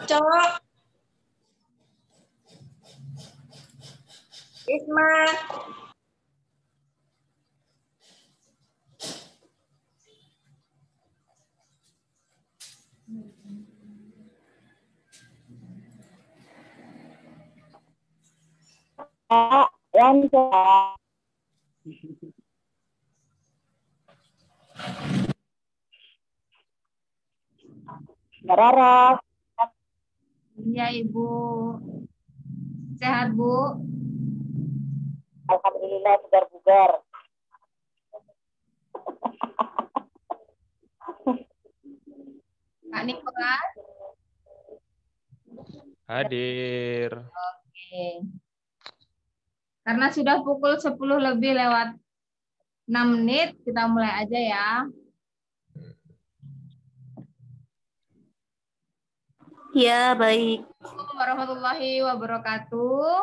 Cok, Isma. Rara. Iya, Ibu. Sehat, Bu? Alhamdulillah segar bugar. Kak Nikolas? Hadir. Oke. Karena sudah pukul 10 lebih lewat 6 menit, kita mulai aja ya. Ya, baik. Assalamualaikum warahmatullahi wabarakatuh.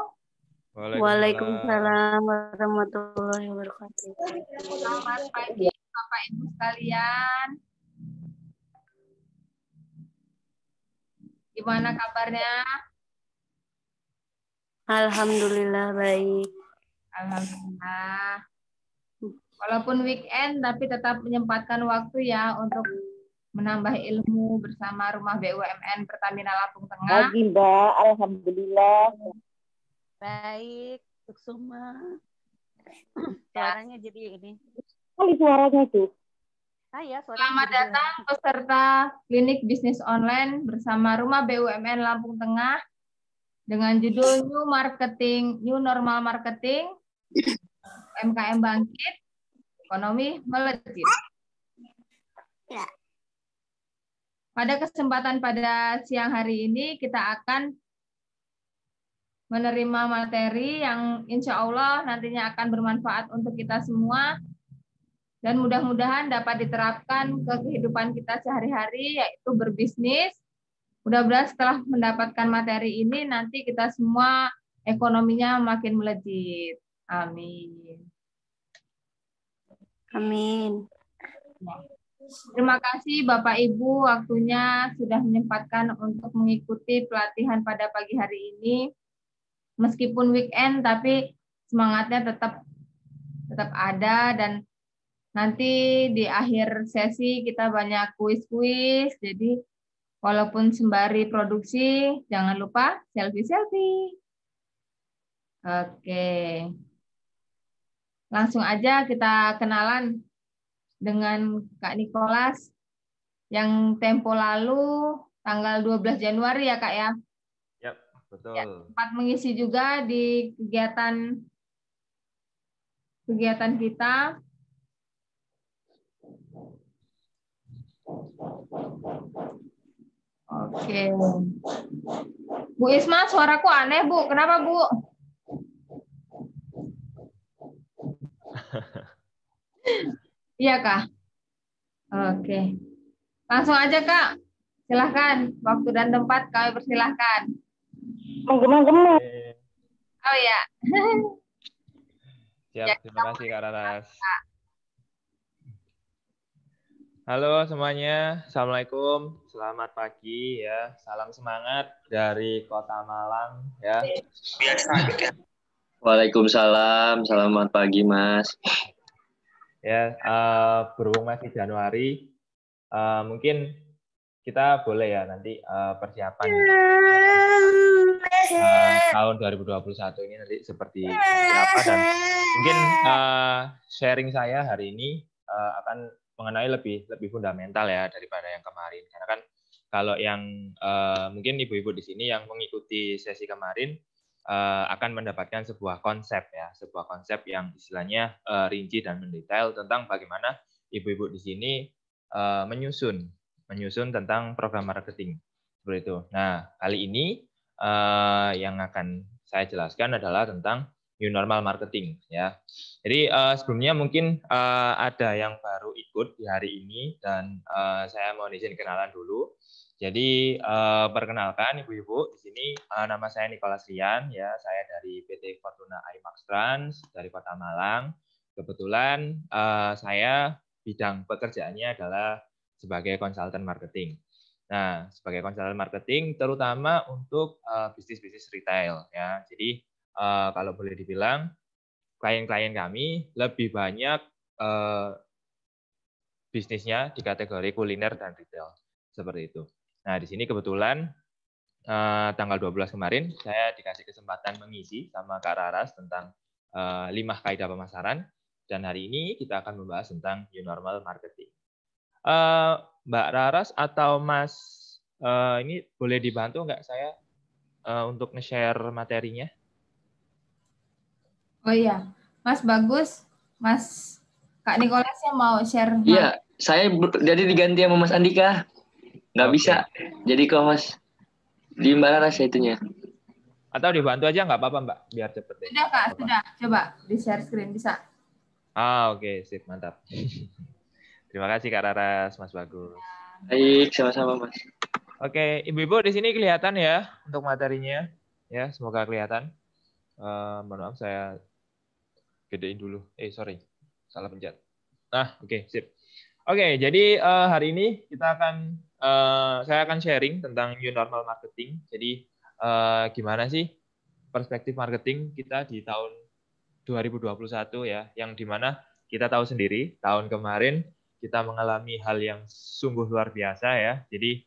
Waalaikumsalam warahmatullahi wabarakatuh. Selamat pagi, Bapak Ibu sekalian. Gimana kabarnya? Alhamdulillah baik. Alhamdulillah. Walaupun weekend, tapi tetap menyempatkan waktu ya untuk menambah ilmu bersama Rumah BUMN Pertamina Lampung Tengah. Pagi Mbak, Alhamdulillah. Baik, Suksuma. Suaranya jadi ini. Kali suaranya tuh. Saya Selamat datang peserta klinik bisnis online bersama Rumah BUMN Lampung Tengah dengan judul New Normal Marketing, MKM Bangkit, Ekonomi Melejit. Ya. Pada kesempatan pada siang hari ini kita akan menerima materi yang insya Allah nantinya akan bermanfaat untuk kita semua dan mudah-mudahan dapat diterapkan ke kehidupan kita sehari-hari, yaitu berbisnis. Mudah-mudahan setelah mendapatkan materi ini nanti kita semua ekonominya makin melejit. Amin. Amin. Terima kasih Bapak Ibu waktunya sudah menyempatkan untuk mengikuti pelatihan pada pagi hari ini. Meskipun weekend tapi semangatnya tetap ada, dan nanti di akhir sesi kita banyak kuis-kuis. Jadi walaupun sembari produksi jangan lupa selfie-selfie. Oke. Langsung aja kita kenalan dengan Kak Nikolas yang tempo lalu tanggal 12 Januari ya Kak ya. Yap, betul. Ya, sempat mengisi juga di kegiatan kita. Oke. Bu Isma, suaraku aneh Bu. Kenapa Bu? Iya Kak. Oke. Langsung aja Kak. Silahkan. Waktu dan tempat kami persilahkan. Menggema-gema. Oh ya. Siap, terima kasih Kak Raras. Halo semuanya, Assalamualaikum, selamat pagi ya, salam semangat dari Kota Malang ya. Waalaikumsalam, selamat pagi Mas. Ya, berhubung masih Januari, mungkin kita boleh ya nanti persiapan tahun 2021 ini nanti seperti apa, dan mungkin sharing saya hari ini akan mengenai lebih fundamental ya daripada yang kemarin. Karena kan kalau yang mungkin ibu-ibu di sini yang mengikuti sesi kemarin akan mendapatkan sebuah konsep ya, sebuah konsep yang istilahnya rinci dan mendetail tentang bagaimana ibu-ibu di sini menyusun tentang program marketing seperti itu. Nah, kali ini yang akan saya jelaskan adalah tentang new normal marketing ya. Jadi sebelumnya mungkin ada yang baru ikut di hari ini dan saya mohon izin kenalan dulu. Jadi perkenalkan ibu-ibu di sini nama saya Nicholas Rian ya, saya dari PT Fortuna IMAX Trans dari Kota Malang. Kebetulan saya bidang pekerjaannya adalah sebagai konsultan marketing. Nah, sebagai konsultan marketing terutama untuk bisnis-bisnis retail ya. Jadi kalau boleh dibilang klien-klien kami lebih banyak bisnisnya di kategori kuliner dan retail seperti itu. Nah, di sini kebetulan tanggal 12 kemarin saya dikasih kesempatan mengisi sama Kak Raras tentang 5 kaidah pemasaran dan hari ini kita akan membahas tentang new normal marketing. Mbak Raras atau Mas ini boleh dibantu nggak saya untuk nge-share materinya? Oh iya, Mas Bagus, Mas Kak Nicholas yang mau share. Iya, saya jadi diganti sama Mas Andika. Nggak bisa. Jadi kok Mas di Mbak Raras ya itunya. Atau dibantu aja nggak apa-apa Mbak, biar cepet deh. Sudah Kak, sudah. Coba di share screen bisa. Oke, sip, mantap. Terima kasih Kak Raras, Mas Bagus. Baik, sama-sama Mas. Oke, ibu-ibu di sini kelihatan ya untuk materinya, ya semoga kelihatan. Mohon maaf saya gedein dulu. Sorry, salah pencet. Nah, oke, sip. Oke, jadi hari ini saya akan sharing tentang new normal marketing. Jadi gimana sih perspektif marketing kita di tahun 2021 ya, yang dimana kita tahu sendiri tahun kemarin kita mengalami hal yang sungguh luar biasa ya. Jadi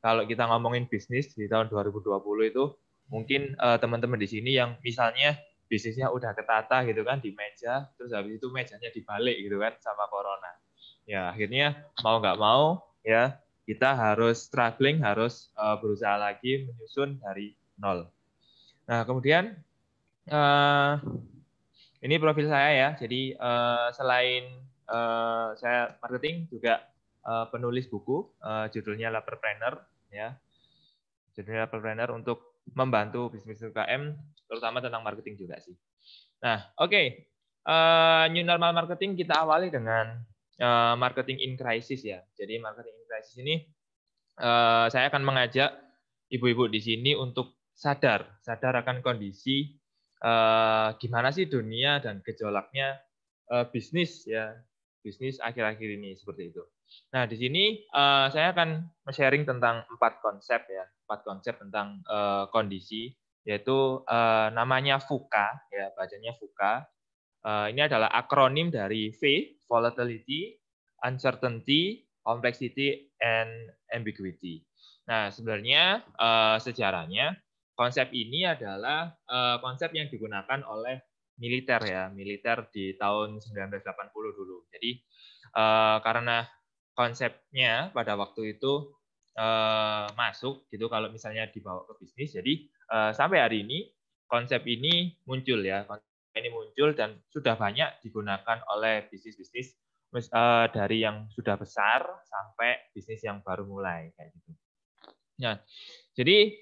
kalau kita ngomongin bisnis di tahun 2020 itu mungkin teman-teman di sini yang misalnya bisnisnya udah ketata gitu kan di meja, terus habis itu mejanya dibalik gitu kan sama corona. Ya akhirnya mau nggak mau ya kita harus struggling, harus berusaha lagi menyusun dari nol. Nah kemudian ini profil saya ya. Jadi selain saya marketing juga penulis buku, judulnya Laperpreneur ya. Judulnya Laperpreneur untuk membantu bisnis UKM, terutama tentang marketing juga sih. Nah, oke. New normal marketing kita awali dengan marketing in crisis ya. Jadi marketing in crisis ini saya akan mengajak ibu-ibu di sini untuk sadar akan kondisi gimana sih dunia dan gejolaknya bisnis ya, bisnis akhir-akhir ini seperti itu. Nah, di sini saya akan sharing tentang 4 konsep ya, 4 konsep tentang kondisi, yaitu namanya VUCA ya, bacanya VUCA. Ini adalah akronim dari V, volatility, uncertainty, complexity, and ambiguity. Nah, sebenarnya sejarahnya konsep ini adalah konsep yang digunakan oleh militer ya, militer di tahun 1980 dulu. Jadi karena konsepnya pada waktu itu masuk gitu kalau misalnya dibawa ke bisnis. Jadi sampai hari ini konsep ini muncul ya. Konsep ini muncul dan sudah banyak digunakan oleh bisnis-bisnis dari yang sudah besar sampai bisnis yang baru mulai kayak gitu. Nah, jadi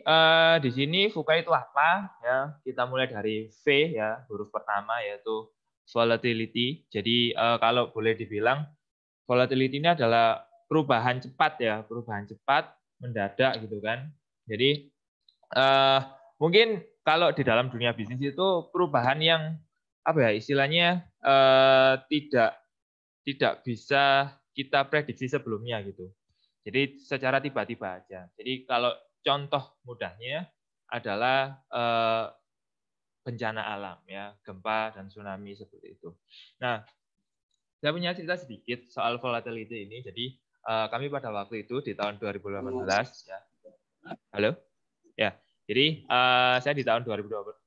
di sini VUCA itu apa ya? Kita mulai dari V ya, huruf pertama yaitu volatility. Jadi kalau boleh dibilang volatility ini adalah perubahan cepat ya, perubahan cepat mendadak gitu kan. Jadi mungkin kalau di dalam dunia bisnis itu perubahan yang apa ya istilahnya tidak bisa kita prediksi sebelumnya gitu. Jadi secara tiba-tiba aja. Jadi kalau contoh mudahnya adalah bencana alam ya, gempa dan tsunami seperti itu. Nah, saya punya cerita sedikit soal volatility ini. Jadi kami pada waktu itu di tahun 2018 ya. Halo? Ya. Jadi saya di tahun 2018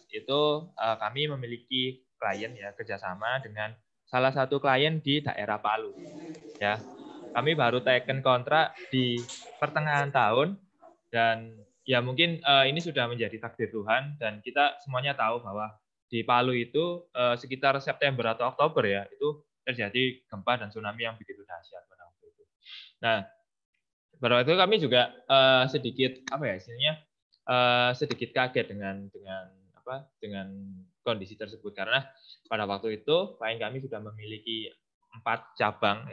itu kami memiliki klien ya kerjasama dengan salah satu klien di daerah Palu. Ya, kami baru teken kontrak di pertengahan tahun dan ya mungkin ini sudah menjadi takdir Tuhan dan kita semuanya tahu bahwa di Palu itu sekitar September atau Oktober ya itu terjadi gempa dan tsunami yang begitu dahsyat pada waktu itu. Nah, pada waktu itu kami juga sedikit apa ya istilahnya sedikit kaget dengan kondisi tersebut karena pada waktu itu klien kami sudah memiliki 4 cabang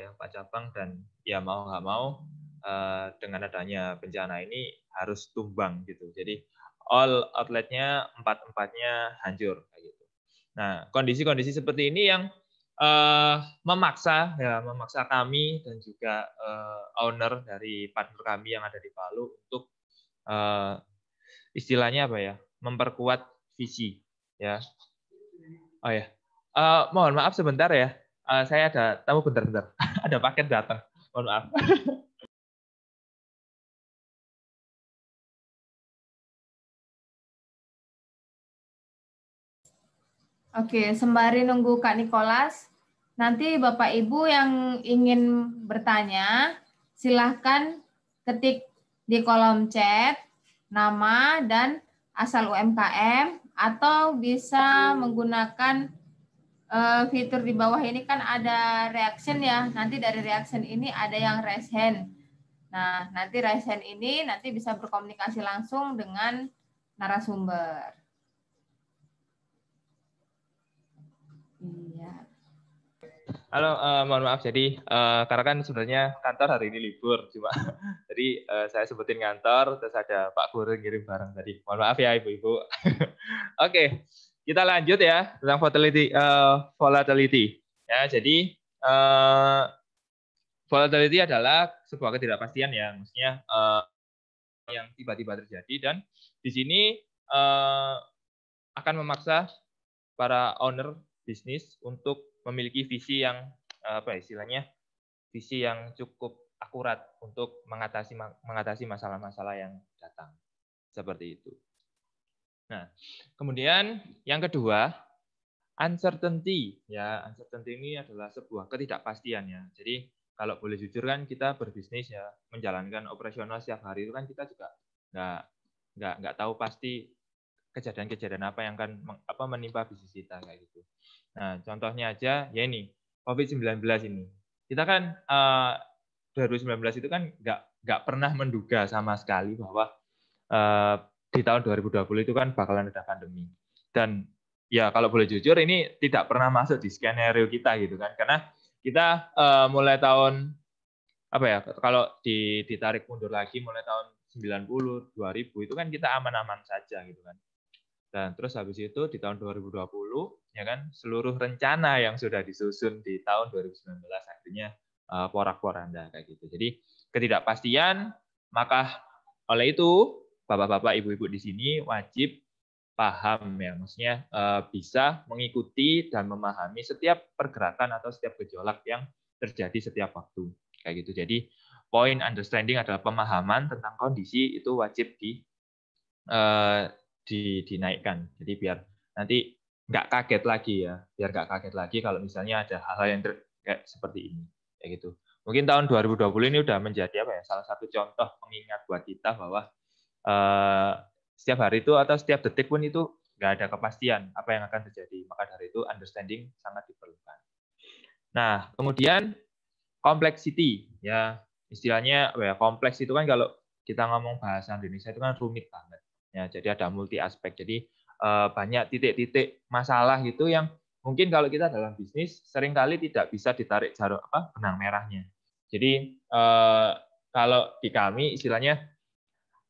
dan ya mau nggak mau dengan adanya bencana ini harus tumbang gitu. Jadi all outletnya 4-4-nya hancur kayak gitu. Nah, kondisi-kondisi seperti ini yang memaksa kami dan juga owner dari partner kami yang ada di Palu untuk istilahnya apa ya, memperkuat visi ya. Oh ya, mohon maaf sebentar ya, saya ada tamu bentar, ada paket datang, mohon maaf. Oke, sembari nunggu Kak Nicholas, nanti Bapak Ibu yang ingin bertanya, silahkan ketik di kolom chat nama dan asal UMKM, atau bisa menggunakan fitur di bawah ini kan ada reaction ya, nanti dari reaction ini ada yang raise hand. Nah, nanti raise hand ini nanti bisa berkomunikasi langsung dengan narasumber. Iya. Halo, mohon maaf. Jadi karena kan sebenarnya kantor hari ini libur, cuma jadi saya sebutin kantor, terus ada Pak Guru ngirim barang tadi. Mohon maaf ya Ibu-ibu. Oke, kita lanjut ya tentang volatility. Ya, jadi volatility adalah sebuah ketidakpastian ya, maksudnya yang tiba-tiba terjadi dan di sini akan memaksa para owner bisnis untuk memiliki visi yang apa istilahnya visi yang cukup akurat untuk mengatasi masalah-masalah yang datang seperti itu. Nah, kemudian yang kedua uncertainty ya, uncertainty ini adalah sebuah ketidakpastian ya. Jadi kalau boleh jujur kan kita berbisnis ya, menjalankan operasional setiap hari itu kan kita juga nggak tahu pasti kejadian-kejadian apa yang akan menimpa bisnis kita kayak gitu. Nah, contohnya aja ya ini COVID-19 ini. Kita kan 2019 itu kan nggak pernah menduga sama sekali bahwa di tahun 2020 itu kan bakalan ada pandemi. Dan ya kalau boleh jujur ini tidak pernah masuk di skenario kita gitu kan. Karena kita mulai tahun apa ya kalau ditarik mundur lagi mulai tahun 90, 2000 itu kan kita aman-aman saja gitu kan. Dan terus habis itu di tahun 2020 ya kan seluruh rencana yang sudah disusun di tahun 2019 akhirnya porak-poranda kayak gitu. Jadi ketidakpastian, maka oleh itu Bapak-bapak, Ibu-ibu di sini wajib paham ya, maksudnya bisa mengikuti dan memahami setiap pergerakan atau setiap gejolak yang terjadi setiap waktu kayak gitu. Jadi point understanding adalah pemahaman tentang kondisi itu wajib dinaikkan. Jadi biar nanti nggak kaget lagi ya, biar nggak kaget lagi kalau misalnya ada hal-hal yang kayak seperti ini, kayak gitu. Mungkin tahun 2020 ini udah menjadi apa ya, salah satu contoh pengingat buat kita bahwa setiap hari itu atau setiap detik pun itu nggak ada kepastian apa yang akan terjadi. Maka dari itu understanding sangat diperlukan. Nah, kemudian complexity ya, istilahnya ya, kompleks itu kan kalau kita ngomong bahasa Indonesia itu kan rumit banget. Ya, jadi ada multi aspek. Jadi banyak titik-titik masalah gitu yang mungkin kalau kita dalam bisnis seringkali tidak bisa ditarik benang merahnya. Jadi kalau di kami istilahnya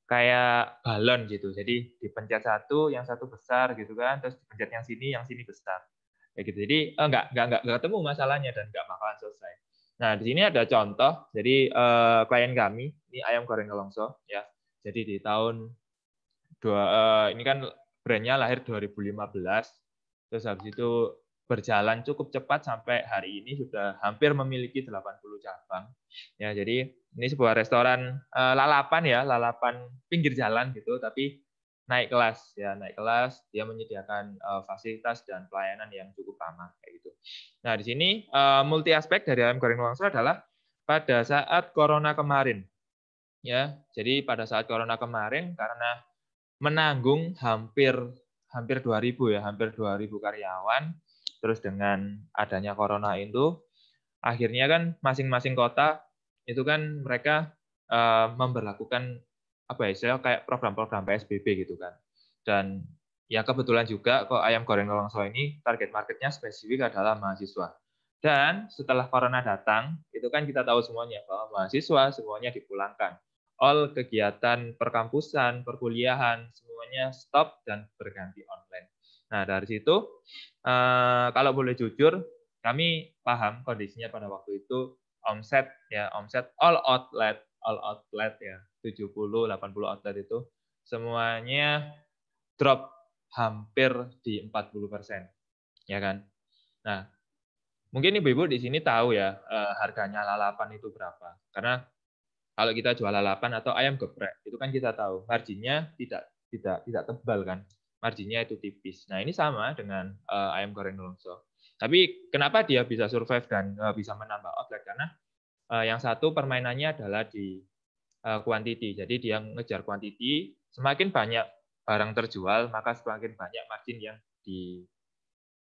kayak balon gitu. Jadi dipencet satu, yang satu besar gitu kan, terus dipencet yang sini besar. Kayak gitu. Jadi nggak ketemu masalahnya dan nggak bakalan selesai. Nah, di sini ada contoh. Jadi klien kami ini ayam goreng Nelongso ya. Jadi di tahun ini kan brandnya lahir 2015, terus habis itu berjalan cukup cepat sampai hari ini sudah hampir memiliki 80 cabang. Ya, jadi ini sebuah restoran lalapan ya, lalapan pinggir jalan gitu, tapi naik kelas ya, naik kelas, dia menyediakan fasilitas dan pelayanan yang cukup ramah kayak gitu. Nah, di sini multi aspek dari ayam goreng Longso adalah pada saat corona kemarin ya. Jadi pada saat corona kemarin karena menanggung hampir 2.000 ya, hampir 2.000 karyawan, terus dengan adanya corona itu akhirnya kan masing-masing kota itu kan mereka memberlakukan apa ya, istilah kayak program-program PSBB gitu kan. Dan ya kebetulan juga kok ayam goreng Longso ini target marketnya spesifik adalah mahasiswa. Dan setelah corona datang, itu kan kita tahu semuanya bahwa mahasiswa semuanya dipulangkan. All kegiatan perkampusan, perkuliahan, semuanya stop dan berganti online. Nah, dari situ, kalau boleh jujur, kami paham kondisinya pada waktu itu omset all outlet ya, 70-80 outlet itu semuanya drop hampir di 40%, ya kan? Nah, mungkin ibu-ibu di sini tahu ya harganya lalapan itu berapa. Karena kalau kita jual lalapan atau ayam geprek, itu kan kita tahu marginnya tidak tebal kan. Marginnya itu tipis. Nah, ini sama dengan ayam goreng Longso. Tapi kenapa dia bisa survive dan bisa menambah outlet? Karena yang satu permainannya adalah di quantity. Jadi dia ngejar quantity, semakin banyak barang terjual, maka semakin banyak margin yang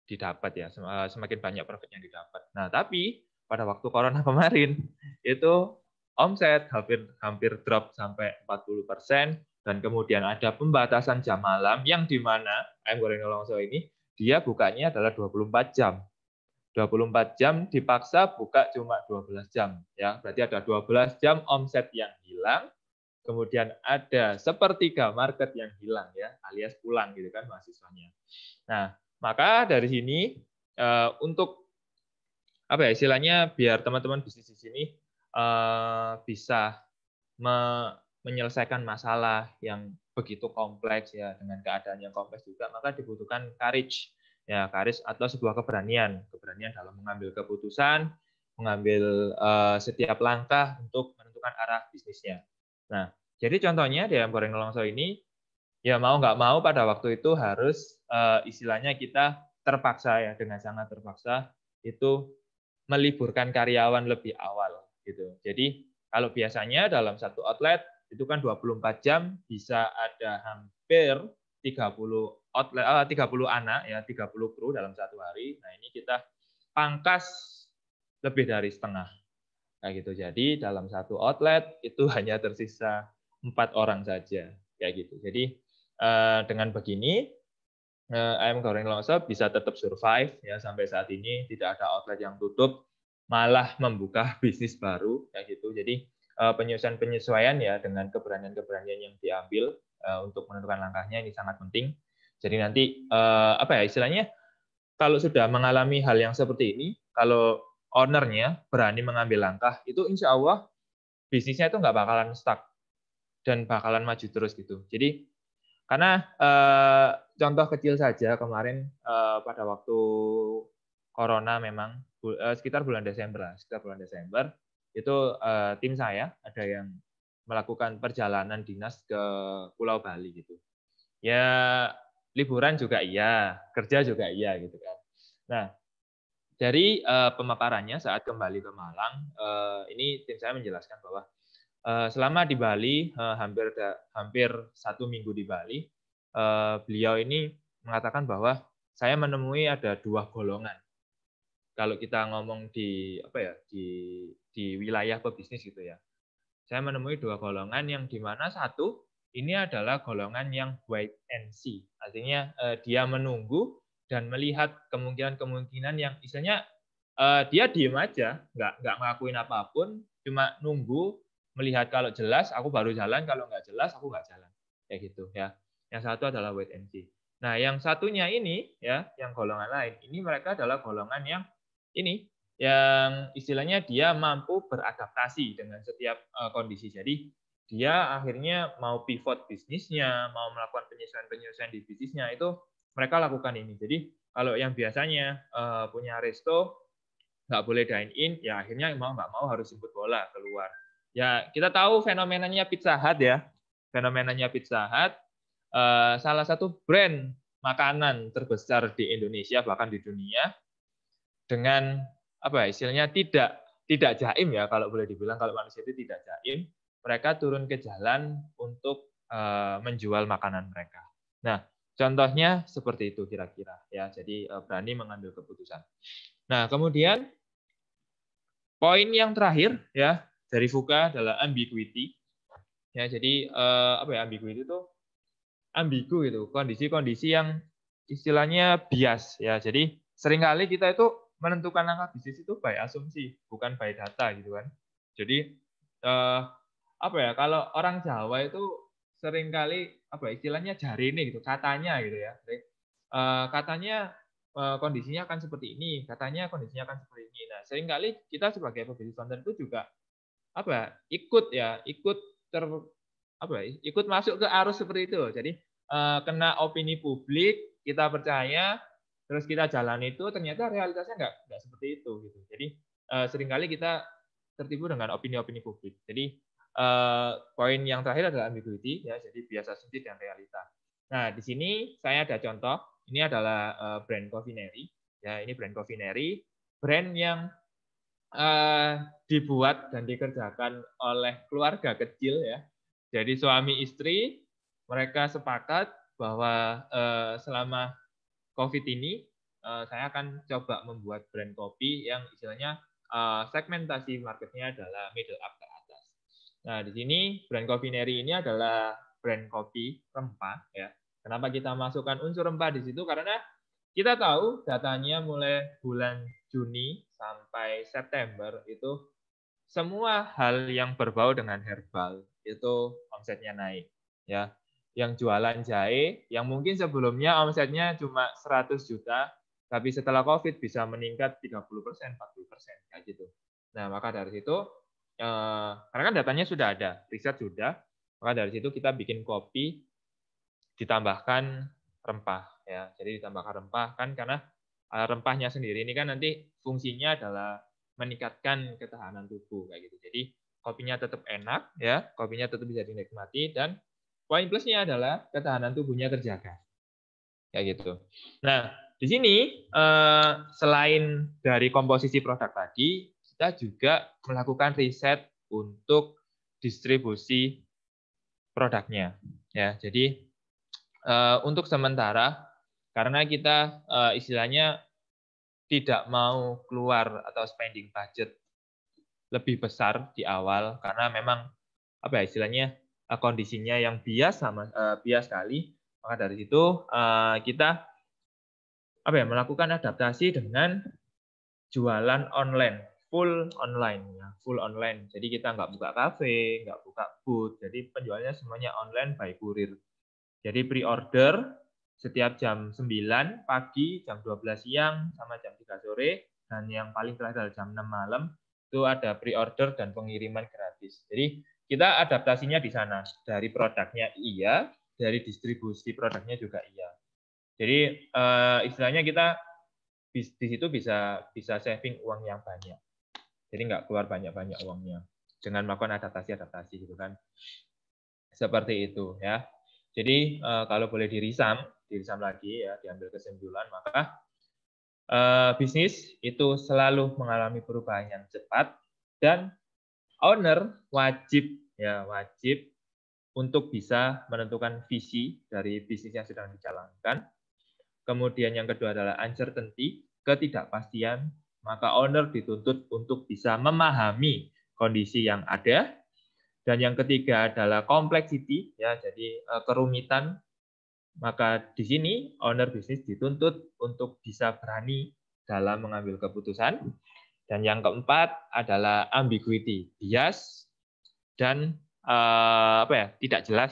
didapat ya, semakin banyak profit yang didapat. Nah, tapi pada waktu corona kemarin itu omset hampir drop sampai 40%, dan kemudian ada pembatasan jam malam yang di mana ayam goreng Longso ini dia bukanya adalah 24 jam. 24 jam dipaksa buka cuma 12 jam ya. Berarti ada 12 jam omset yang hilang. Kemudian ada sepertiga market yang hilang ya, alias pulang gitu kan mahasiswanya. Nah, maka dari sini untuk apa ya istilahnya biar teman-teman bisnis di sini bisa menyelesaikan masalah yang begitu kompleks ya, dengan keadaan yang kompleks juga, maka dibutuhkan courage ya, courage atau sebuah keberanian dalam mengambil keputusan, mengambil setiap langkah untuk menentukan arah bisnisnya. Nah, jadi contohnya di ayam goreng Longso ini ya mau nggak mau pada waktu itu harus istilahnya kita terpaksa ya, dengan sangat terpaksa itu meliburkan karyawan lebih awal gitu. Jadi kalau biasanya dalam satu outlet itu kan 24 jam bisa ada hampir 30 outlet 30 anak ya, 30 kru dalam satu hari. Nah, ini kita pangkas lebih dari setengah. Kayak gitu. Jadi dalam satu outlet itu hanya tersisa 4 orang saja kayak gitu. Jadi dengan begini ayam goreng Longso bisa tetap survive ya sampai saat ini, tidak ada outlet yang tutup, malah membuka bisnis baru kayak gitu. Jadi penyesuaian ya dengan keberanian yang diambil untuk menentukan langkahnya ini sangat penting. Jadi nanti apa ya istilahnya kalau sudah mengalami hal yang seperti ini, kalau ownernya berani mengambil langkah, itu insya Allah bisnisnya itu nggak bakalan stuck dan bakalan maju terus gitu. Jadi karena contoh kecil saja kemarin pada waktu corona memang sekitar bulan Desember itu tim saya ada yang melakukan perjalanan dinas ke Pulau Bali gitu. Ya liburan juga iya, kerja juga iya gitu kan. Nah, dari pemaparannya saat kembali ke Malang, ini tim saya menjelaskan bahwa selama di Bali hampir 1 minggu di Bali, beliau ini mengatakan bahwa saya menemui ada 2 golongan. Kalau kita ngomong di apa ya di wilayah pebisnis gitu ya, saya menemui 2 golongan yang di mana satu ini adalah golongan yang wait and see, artinya dia menunggu dan melihat kemungkinan yang istilahnya dia diem aja, nggak ngelakuin apapun, cuma nunggu. Melihat kalau jelas aku baru jalan, kalau nggak jelas aku nggak jalan kayak gitu ya. Yang satu adalah wait and see. Nah yang satunya ini ya, yang golongan lain ini mereka adalah golongan yang ini yang istilahnya dia mampu beradaptasi dengan setiap kondisi. Jadi dia akhirnya mau pivot bisnisnya, mau melakukan penyesuaian di bisnisnya itu mereka lakukan ini. Jadi kalau yang biasanya punya resto nggak boleh dine in, ya akhirnya mau nggak mau harus jemput bola keluar. Ya, kita tahu fenomenanya Pizza Hut ya. Fenomenanya Pizza Hut, salah satu brand makanan terbesar di Indonesia bahkan di dunia dengan apa istilahnya tidak jaim ya, kalau boleh dibilang kalau manusia itu tidak jaim, mereka turun ke jalan untuk menjual makanan mereka. Nah, contohnya seperti itu kira-kira ya. Jadi berani mengambil keputusan. Nah, kemudian poin yang terakhir ya dari VUCA adalah ambiguity. Ya, jadi apa ya, ambiguity itu ambigu gitu, kondisi-kondisi yang istilahnya bias ya. Jadi seringkali kita itu menentukan langkah bisnis itu by asumsi, bukan by data gitu kan. Jadi apa ya, kalau orang Jawa itu seringkali apa istilahnya jari ini gitu, katanya gitu ya. Jadi, katanya kondisinya akan seperti ini, katanya kondisinya akan seperti ini. Nah, seringkali kita sebagai pebisnis konten itu juga apa ikut masuk ke arus seperti itu. Jadi kena opini publik, kita percaya, terus kita jalan itu, ternyata realitasnya nggak seperti itu gitu. Jadi seringkali kita tertipu dengan opini-opini publik. Jadi poin yang terakhir adalah ambiguity ya, jadi bias asumsi dan realita. Nah, di sini saya ada contoh. Ini adalah brand Coffeenery. Ya, ini brand Coffeenery, brand yang dibuat dan dikerjakan oleh keluarga kecil ya. Jadi suami istri mereka sepakat bahwa selama COVID ini saya akan coba membuat brand kopi yang istilahnya segmentasi marketnya adalah middle up ke atas. Nah, di sini brand Coffeenery ini adalah brand kopi rempah ya. Kenapa kita masukkan unsur rempah di situ? Karena kita tahu datanya mulai bulan Juni sampai September itu semua hal yang berbau dengan herbal itu omsetnya naik ya. Yang jualan jahe yang mungkin sebelumnya omsetnya cuma 100 juta, tapi setelah COVID bisa meningkat 30%, 40% kayak gitu. Nah, maka dari situ karena kan datanya sudah ada, riset sudah, maka dari situ kita bikin kopi ditambahkan rempah ya. Jadi ditambahkan rempah kan karena rempahnya sendiri ini kan nanti fungsinya adalah meningkatkan ketahanan tubuh kayak gitu. Jadi kopinya tetap enak ya, kopinya tetap bisa dinikmati dan poin plusnya adalah ketahanan tubuhnya terjaga. Kayak gitu. Nah, di sini selain dari komposisi produk tadi, kita juga melakukan riset untuk distribusi produknya ya. Jadi untuk sementara karena kita istilahnya tidak mau keluar atau spending budget lebih besar di awal karena memang apa ya istilahnya kondisinya yang bias sekali, maka dari situ kita apa ya melakukan adaptasi dengan jualan online, full online. Jadi kita nggak buka kafe, nggak buka booth, jadi penjualannya semuanya online by kurir. Jadi pre-order setiap jam 9 pagi, jam 12 siang, sama jam 3 sore, dan yang paling terakhir adalah jam 6 malam, itu ada pre-order dan pengiriman gratis. Jadi kita adaptasinya di sana. Dari produknya iya, dari distribusi produknya juga iya. Jadi istilahnya kita di situ bisa saving uang yang banyak. Jadi nggak keluar banyak-banyak uangnya. Dengan melakukan adaptasi gitu kan. Seperti itu ya. Jadi kalau boleh dirisam lagi ya, diambil kesimpulan, maka bisnis itu selalu mengalami perubahan yang cepat dan owner wajib untuk bisa menentukan visi dari bisnis yang sedang dijalankan. Kemudian yang kedua adalah uncertainty, ketidakpastian, maka owner dituntut untuk bisa memahami kondisi yang ada. Dan yang ketiga adalah complexity, ya, jadi kerumitan. Maka di sini owner bisnis dituntut untuk bisa berani dalam mengambil keputusan. Dan yang keempat adalah ambiguity, bias dan tidak jelas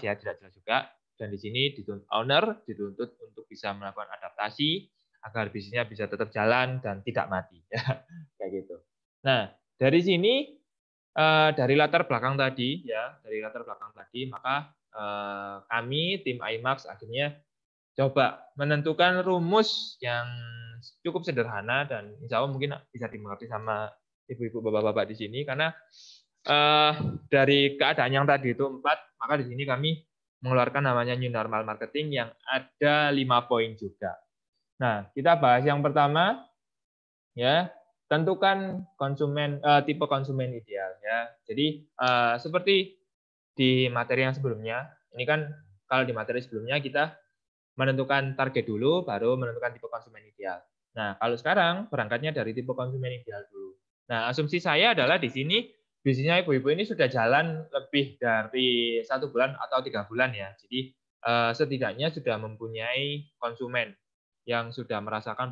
juga. Dan di sini owner dituntut untuk bisa melakukan adaptasi agar bisnisnya bisa tetap jalan dan tidak mati, ya, kayak gitu. Nah, dari sini dari latar belakang tadi, maka kami tim IMAX akhirnya coba menentukan rumus yang cukup sederhana dan insya Allah mungkin bisa dimengerti sama ibu-ibu, bapak-bapak di sini karena dari keadaan yang tadi itu 4, maka di sini kami mengeluarkan namanya new normal marketing yang ada 5 poin juga. Nah, kita bahas yang pertama, ya, tentukan tipe konsumen ideal, ya. Jadi seperti di materi yang sebelumnya, ini kan kalau di materi sebelumnya kita menentukan target dulu, baru menentukan tipe konsumen ideal. Nah, kalau sekarang berangkatnya dari tipe konsumen ideal dulu. Nah, asumsi saya adalah di sini bisnisnya ibu-ibu ini sudah jalan lebih dari 1 bulan atau 3 bulan ya. Jadi setidaknya sudah mempunyai konsumen yang sudah merasakan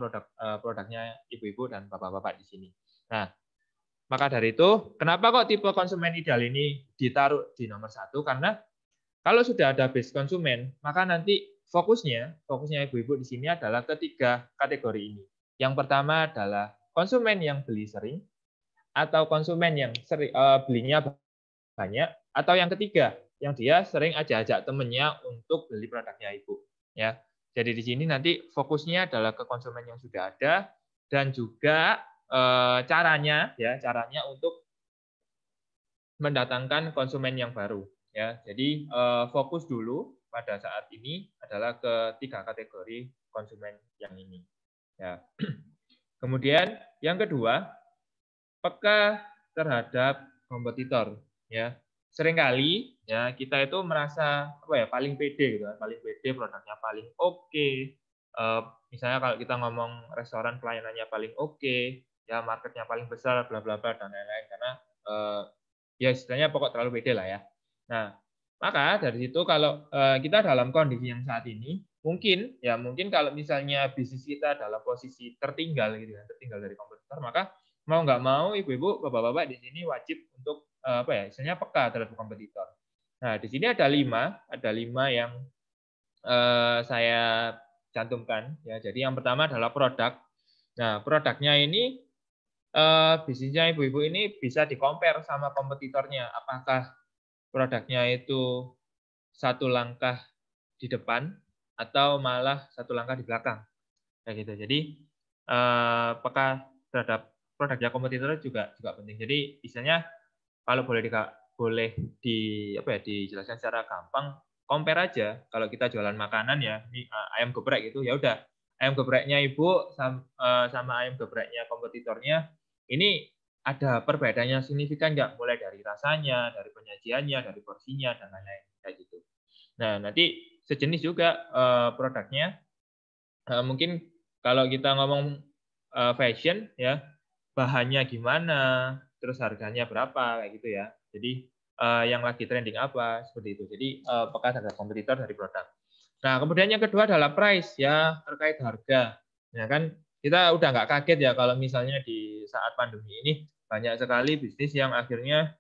produknya ibu-ibu dan bapak-bapak di sini. Nah, maka dari itu, kenapa kok tipe konsumen ideal ini ditaruh di nomor 1? Karena kalau sudah ada base konsumen, maka nanti fokusnya ibu-ibu di sini adalah ketiga kategori ini. Yang pertama adalah konsumen yang beli sering, atau konsumen yang belinya banyak, atau yang ketiga, yang dia sering ajak-ajak temennya untuk beli produknya ibu. Ya, jadi di sini nanti fokusnya adalah ke konsumen yang sudah ada dan juga caranya untuk mendatangkan konsumen yang baru. Ya, jadi fokus dulu pada saat ini adalah ke 3 kategori konsumen yang ini. Ya. Kemudian yang kedua, peka terhadap kompetitor. Ya, seringkali ya kita itu merasa paling pede gitu, paling pede, produknya paling oke. Misalnya kalau kita ngomong restoran pelayanannya paling oke, ya marketnya paling besar, bla bla bla dan lain-lain, karena ya istilahnya pokok terlalu pede lah ya. Nah, maka dari situ kalau kita dalam kondisi yang saat ini, mungkin kalau misalnya bisnis kita dalam posisi tertinggal gitu ya, tertinggal dari kompetitor, maka mau nggak mau ibu-ibu, bapak-bapak di sini wajib untuk istilahnya peka terhadap kompetitor. Nah, di sini ada 5 yang saya cantumkan ya. Jadi yang pertama adalah produk. Nah, produknya ini bisnisnya ibu-ibu ini bisa di-compare sama kompetitornya. Apakah produknya itu 1 langkah di depan atau malah 1 langkah di belakang. Kayak gitu. Jadi peka terhadap produknya kompetitor juga penting. Jadi istilahnya kalau boleh dijelaskan secara gampang, compare aja. Kalau kita jualan makanan ya, ayam geprek gitu, ya udah ayam gepreknya ibu sama ayam gepreknya kompetitornya ini ada perbedaannya signifikan nggak? Mulai dari rasanya, dari penyajiannya, dari porsinya dan lain-lain kayak gitu. Nah, nanti sejenis juga produknya. Mungkin kalau kita ngomong fashion ya, bahannya gimana, terus harganya berapa kayak gitu ya. Jadi yang lagi trending apa seperti itu. Jadi peka terhadap kompetitor dari produk. Nah, kemudian yang kedua adalah price ya, terkait harga. Ya kan kita udah nggak kaget ya kalau misalnya di saat pandemi ini banyak sekali bisnis yang akhirnya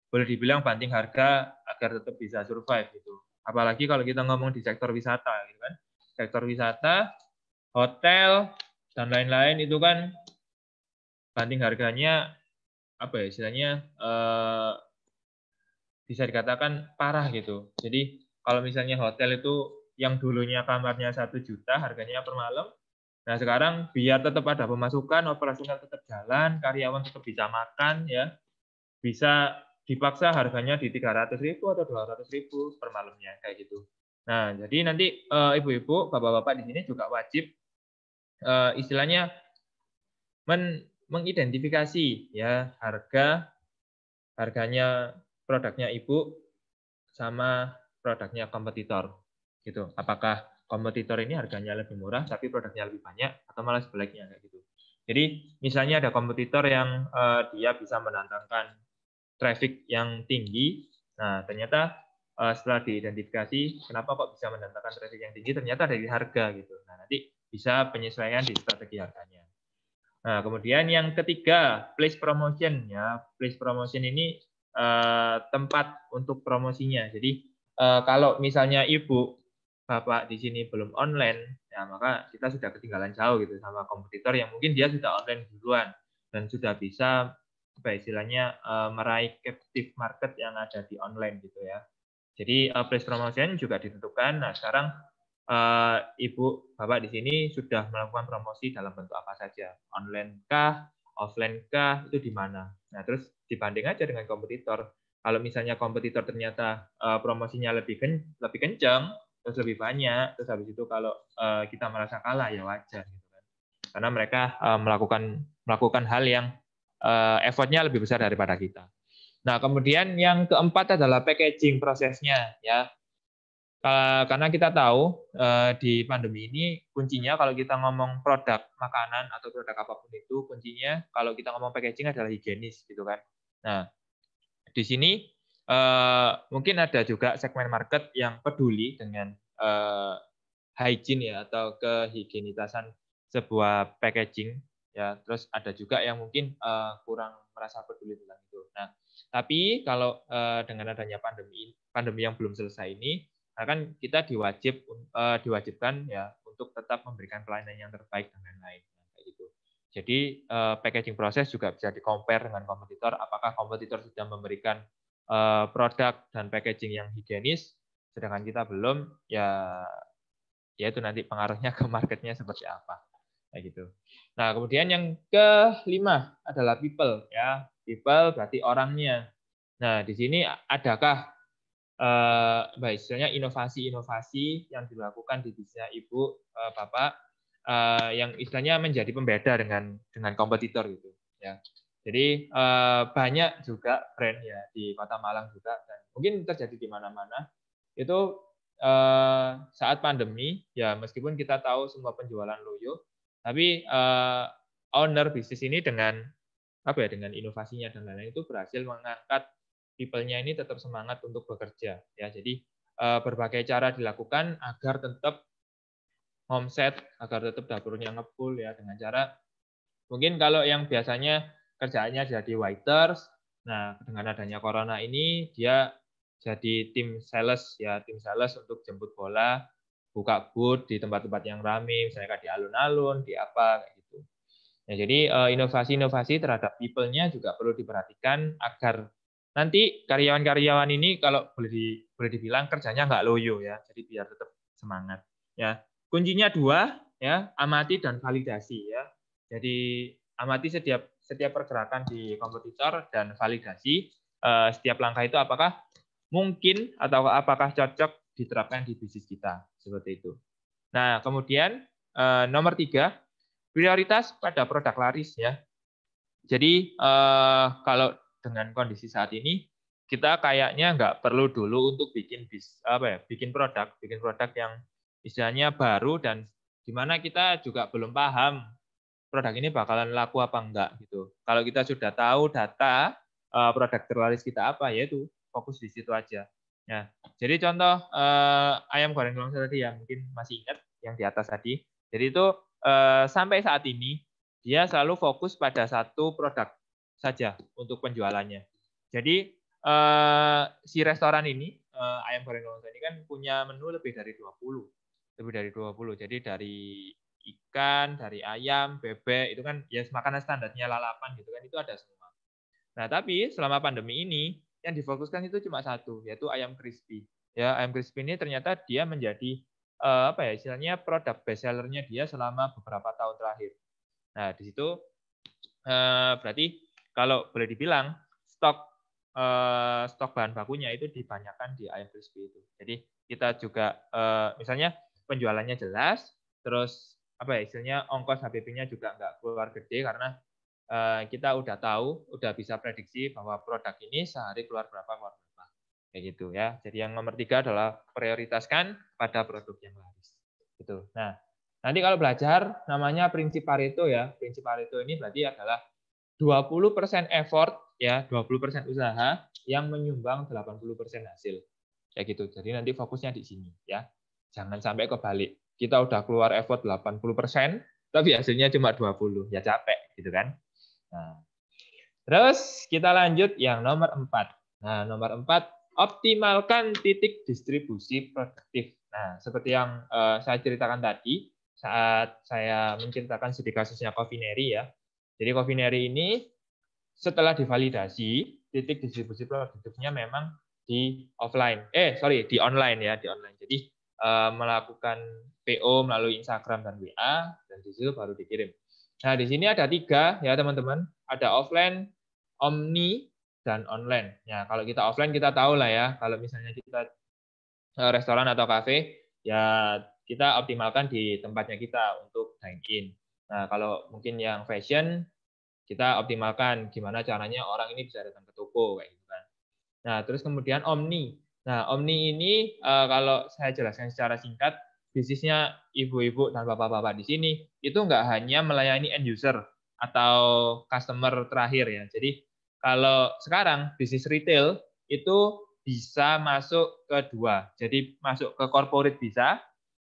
boleh dibilang banting harga agar tetap bisa survive gitu. Apalagi kalau kita ngomong di sektor wisata gitu kan. Sektor wisata, hotel dan lain-lain itu kan banting harganya istilahnya bisa dikatakan parah gitu. Jadi kalau misalnya hotel itu yang dulunya kamarnya 1 juta harganya per malam, nah sekarang biar tetap ada pemasukan, operasional tetap jalan, karyawan tetap bisa makan ya, bisa dipaksa harganya di 300.000 atau 200.000 per malamnya kayak gitu. Nah, jadi nanti ibu-ibu, bapak-bapak di sini juga wajib istilahnya mengidentifikasi ya harganya produknya ibu sama produknya kompetitor gitu. Apakah kompetitor ini harganya lebih murah tapi produknya lebih banyak atau malah sebaliknya kayak gitu. Jadi misalnya ada kompetitor yang dia bisa menantangkan traffic yang tinggi. Nah, ternyata setelah diidentifikasi kenapa kok bisa mendatangkan traffic yang tinggi, ternyata dari harga gitu. Nah, nanti bisa penyesuaian di strategi harganya. Nah, kemudian yang ketiga, place promotion ya. Place promotion ini tempat untuk promosinya. Jadi kalau misalnya ibu bapak di sini belum online, ya maka kita sudah ketinggalan jauh gitu sama kompetitor yang mungkin dia sudah online duluan dan sudah bisa istilahnya meraih captive market yang ada di online gitu ya. Jadi place promotion juga ditentukan. Nah, sekarang ibu bapak di sini sudah melakukan promosi dalam bentuk apa saja, online kah, offline kah, itu di mana. Nah, terus dibanding aja dengan kompetitor. Kalau misalnya kompetitor ternyata promosinya lebih kenceng, terus lebih banyak, terus habis itu kalau kita merasa kalah ya wajar gitu kan. Karena mereka melakukan hal yang effortnya lebih besar daripada kita. Nah, kemudian yang keempat adalah packaging prosesnya ya. Karena kita tahu di pandemi ini kuncinya kalau kita ngomong produk makanan atau produk apapun itu, kuncinya kalau kita ngomong packaging adalah higienis gitu kan. Nah, di sini mungkin ada juga segmen market yang peduli dengan hygiene ya atau kehigienitasan sebuah packaging ya. Terus ada juga yang mungkin kurang merasa peduli tentang itu. Nah, tapi kalau dengan adanya pandemi yang belum selesai ini, kan kita diwajibkan ya untuk tetap memberikan pelayanan yang terbaik dan lain-lain kayak gitu. Jadi packaging proses juga bisa di-compare dengan kompetitor. Apakah kompetitor sudah memberikan produk dan packaging yang higienis, sedangkan kita belum, ya itu nanti pengaruhnya ke marketnya seperti apa, kayak gitu. Nah, kemudian yang kelima adalah people, ya. People berarti orangnya. Nah, di sini adakah istilahnya inovasi-inovasi yang dilakukan di bisnisnya Ibu, Bapak, yang istilahnya menjadi pembeda dengan kompetitor gitu, ya. Jadi banyak juga brand ya di Kota Malang juga dan mungkin terjadi di mana-mana itu saat pandemi ya meskipun kita tahu semua penjualan loyo, tapi owner bisnis ini dengan dengan inovasinya dan lain-lain itu berhasil mengangkat people-nya ini tetap semangat untuk bekerja ya. Jadi berbagai cara dilakukan agar tetap omset, agar tetap dapurnya ngefull ya dengan cara mungkin kalau yang biasanya kerjaannya jadi waiters, nah dengan adanya corona ini dia jadi tim sales ya, tim sales untuk jemput bola, buka booth di tempat-tempat yang ramai, misalnya di alun-alun, di apa kayak gitu. Ya, jadi inovasi-inovasi terhadap people-nya juga perlu diperhatikan agar nanti karyawan-karyawan ini kalau boleh dibilang kerjanya nggak loyo ya, jadi biar tetap semangat ya. Kuncinya dua ya, amati dan validasi ya. Jadi amati setiap pergerakan di kompetitor dan validasi setiap langkah itu apakah mungkin atau apakah cocok diterapkan di bisnis kita seperti itu. Nah, kemudian nomor 3, prioritas pada produk laris ya. Jadi kalau dengan kondisi saat ini kita kayaknya nggak perlu dulu untuk bikin produk yang istilahnya baru dan di mana kita juga belum paham produk ini bakalan laku apa enggak gitu. Kalau kita sudah tahu data produk terlaris kita apa, yaitu fokus di situ aja. Nah, jadi contoh ayam goreng longsor tadi ya, mungkin masih ingat yang di atas tadi. Jadi itu sampai saat ini dia selalu fokus pada satu produk saja untuk penjualannya. Jadi si restoran ini ayam goreng longsor ini kan punya menu lebih dari 20. Jadi dari ikan, dari ayam, bebek, itu kan ya makanan standarnya lalapan gitu kan, itu ada semua. Nah, tapi selama pandemi ini yang difokuskan itu cuma satu, yaitu ayam crispy. Ya, ayam crispy ini ternyata dia menjadi istilahnya produk best sellernya dia selama beberapa tahun terakhir. Nah, di situ berarti kalau boleh dibilang stok bahan bakunya itu dibanyakan di ayam crispy itu. Jadi kita juga misalnya penjualannya jelas, terus istilahnya ongkos HPP-nya juga nggak keluar gede karena kita udah tahu, udah bisa prediksi bahwa produk ini sehari keluar berapa kayak gitu ya. Jadi yang nomor 3 adalah prioritaskan pada produk yang laris. Gitu. Nah, nanti kalau belajar namanya prinsip Pareto ya. Prinsip Pareto ini berarti adalah 20% effort ya, 20% usaha yang menyumbang 80% hasil. Kayak gitu. Jadi nanti fokusnya di sini ya. Jangan sampai kebalik. Kita udah keluar effort 80%, tapi hasilnya cuma 20. Ya capek gitu kan. Nah, terus kita lanjut yang nomor 4. Nah, nomor 4, optimalkan titik distribusi produktif. Nah, seperti yang saya ceritakan tadi, saat saya menceritakan studi kasusnya Covineri ya. Jadi Covineri ini setelah divalidasi, titik distribusi produktifnya memang di online ya, di online. Jadi melakukan PO melalui Instagram dan WA, dan di situ baru dikirim. Nah, di sini ada 3 ya teman-teman. Ada offline, omni, dan online. Ya, kalau kita offline kita tahu lah ya, kalau misalnya kita restoran atau kafe, ya kita optimalkan di tempatnya kita untuk dine-in. Nah, kalau mungkin yang fashion, kita optimalkan gimana caranya orang ini bisa datang ke toko kayak gitu kan. Nah, terus kemudian Omni. Nah, Omni ini kalau saya jelaskan secara singkat, bisnisnya ibu-ibu dan bapak-bapak di sini itu nggak hanya melayani end user atau customer terakhir ya. Jadi kalau sekarang bisnis retail itu bisa masuk ke dua. Jadi masuk ke corporate bisa,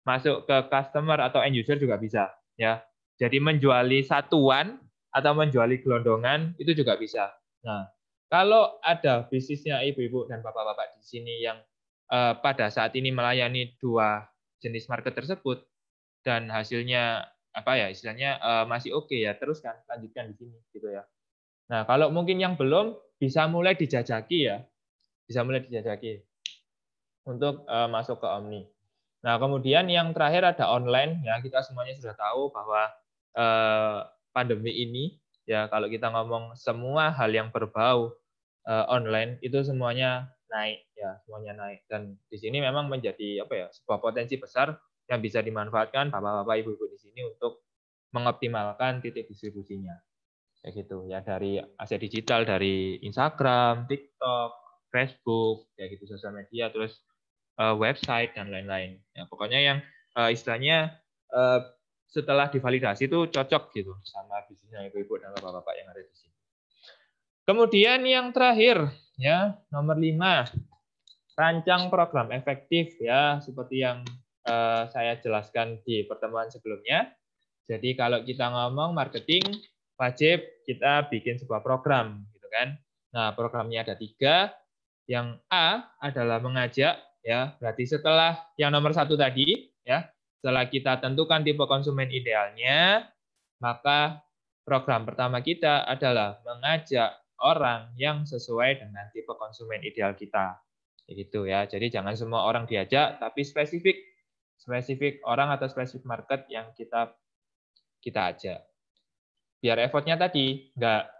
masuk ke customer atau end user juga bisa ya. Jadi menjuali satuan atau menjuali gelondongan itu juga bisa. Nah, kalau ada bisnisnya ibu-ibu dan bapak-bapak di sini yang pada saat ini melayani dua jenis market tersebut dan hasilnya apa ya istilahnya masih oke ya, teruskan lanjutkan di sini gitu ya. Nah, kalau mungkin yang belum bisa mulai dijajaki ya. Bisa mulai dijajaki untuk masuk ke Omni. Nah, kemudian yang terakhir ada online ya, kita semuanya sudah tahu bahwa pandemi ini ya kalau kita ngomong semua hal yang berbau online itu semuanya naik ya, semuanya naik dan di sini memang menjadi apa ya sebuah potensi besar yang bisa dimanfaatkan bapak-bapak ibu-ibu di sini untuk mengoptimalkan titik distribusinya. Kayak gitu ya, dari aset digital dari Instagram, TikTok, Facebook, ya gitu sosial media, terus website dan lain-lain. Ya, pokoknya yang istilahnya setelah divalidasi itu cocok gitu sama bisnisnya ibu-ibu dan bapak-bapak yang ada di sini. Kemudian yang terakhir ya nomor 5, rancang program efektif ya seperti yang saya jelaskan di pertemuan sebelumnya. Jadi kalau kita ngomong marketing wajib kita bikin sebuah program gitu kan. Nah, programnya ada 3. Yang A adalah mengajak ya, berarti setelah yang nomor 1 tadi ya, setelah kita tentukan tipe konsumen idealnya, maka program pertama kita adalah mengajak orang yang sesuai dengan tipe konsumen ideal kita. Gitu ya. Jadi jangan semua orang diajak, tapi spesifik orang atau spesifik market yang kita ajak. Biar effortnya tadi nggak